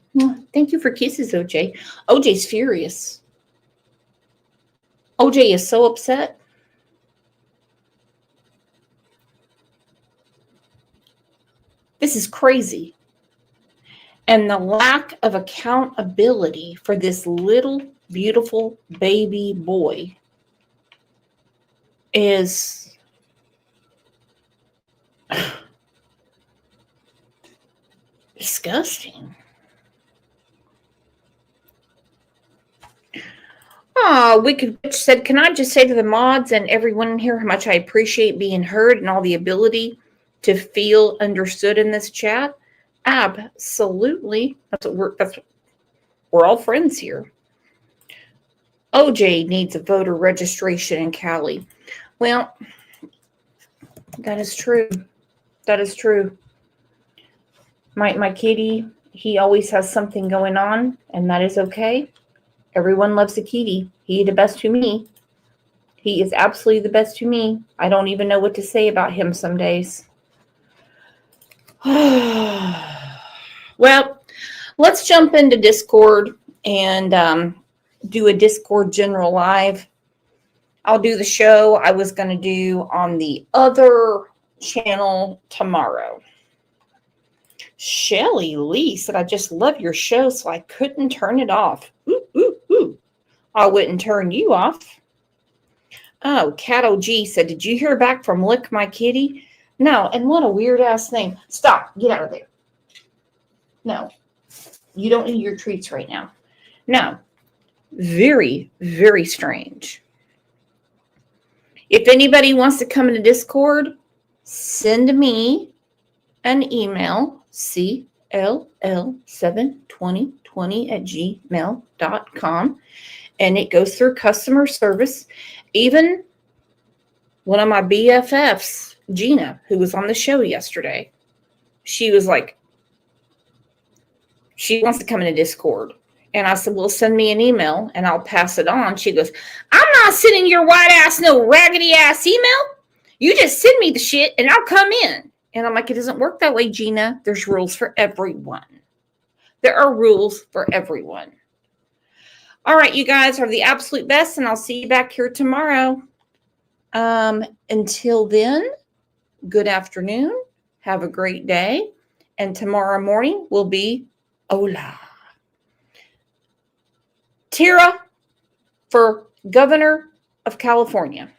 Thank you for kisses, OJ. OJ's furious. OJ is so upset. This is crazy. And the lack of accountability for this little beautiful baby boy is disgusting. Wicked Witch said, can I just say to the mods and everyone in here how much I appreciate being heard and all the ability to feel understood in this chat? Absolutely. We're all friends here. OJ needs a voter registration in Cali. Well, that is true. That is true. My kitty, he always has something going on, and that is okay. Everyone loves the kitty. He the best to me. He is absolutely the best to me. I don't even know what to say about him some days. Well, let's jump into Discord and do a Discord general live. I'll do the show I was going to do on the other channel tomorrow. Shelly Lee said, I just love your show, so I couldn't turn it off. Ooh, ooh, ooh. I wouldn't turn you off. Oh, Cat OG said, did you hear back from Lick My Kitty? No, and what a weird-ass thing. Stop. Get out of there. No. You don't need your treats right now. No. Very, very strange. If anybody wants to come into Discord, send me an email, cll72020@gmail.com, and it goes through customer service. Even one of my BFFs, Gina, who was on the show yesterday, she was like, she wants to come into Discord. And I said, well, send me an email and I'll pass it on. She goes, I'm not sending your white ass no raggedy ass email. You just send me the shit and I'll come in. And I'm like, it doesn't work that way, Gina. There's rules for everyone. There are rules for everyone. All right, you guys are the absolute best, and I'll see you back here tomorrow. Until then, good afternoon. Have a great day. And tomorrow morning will be Hola. Tira for Governor of California.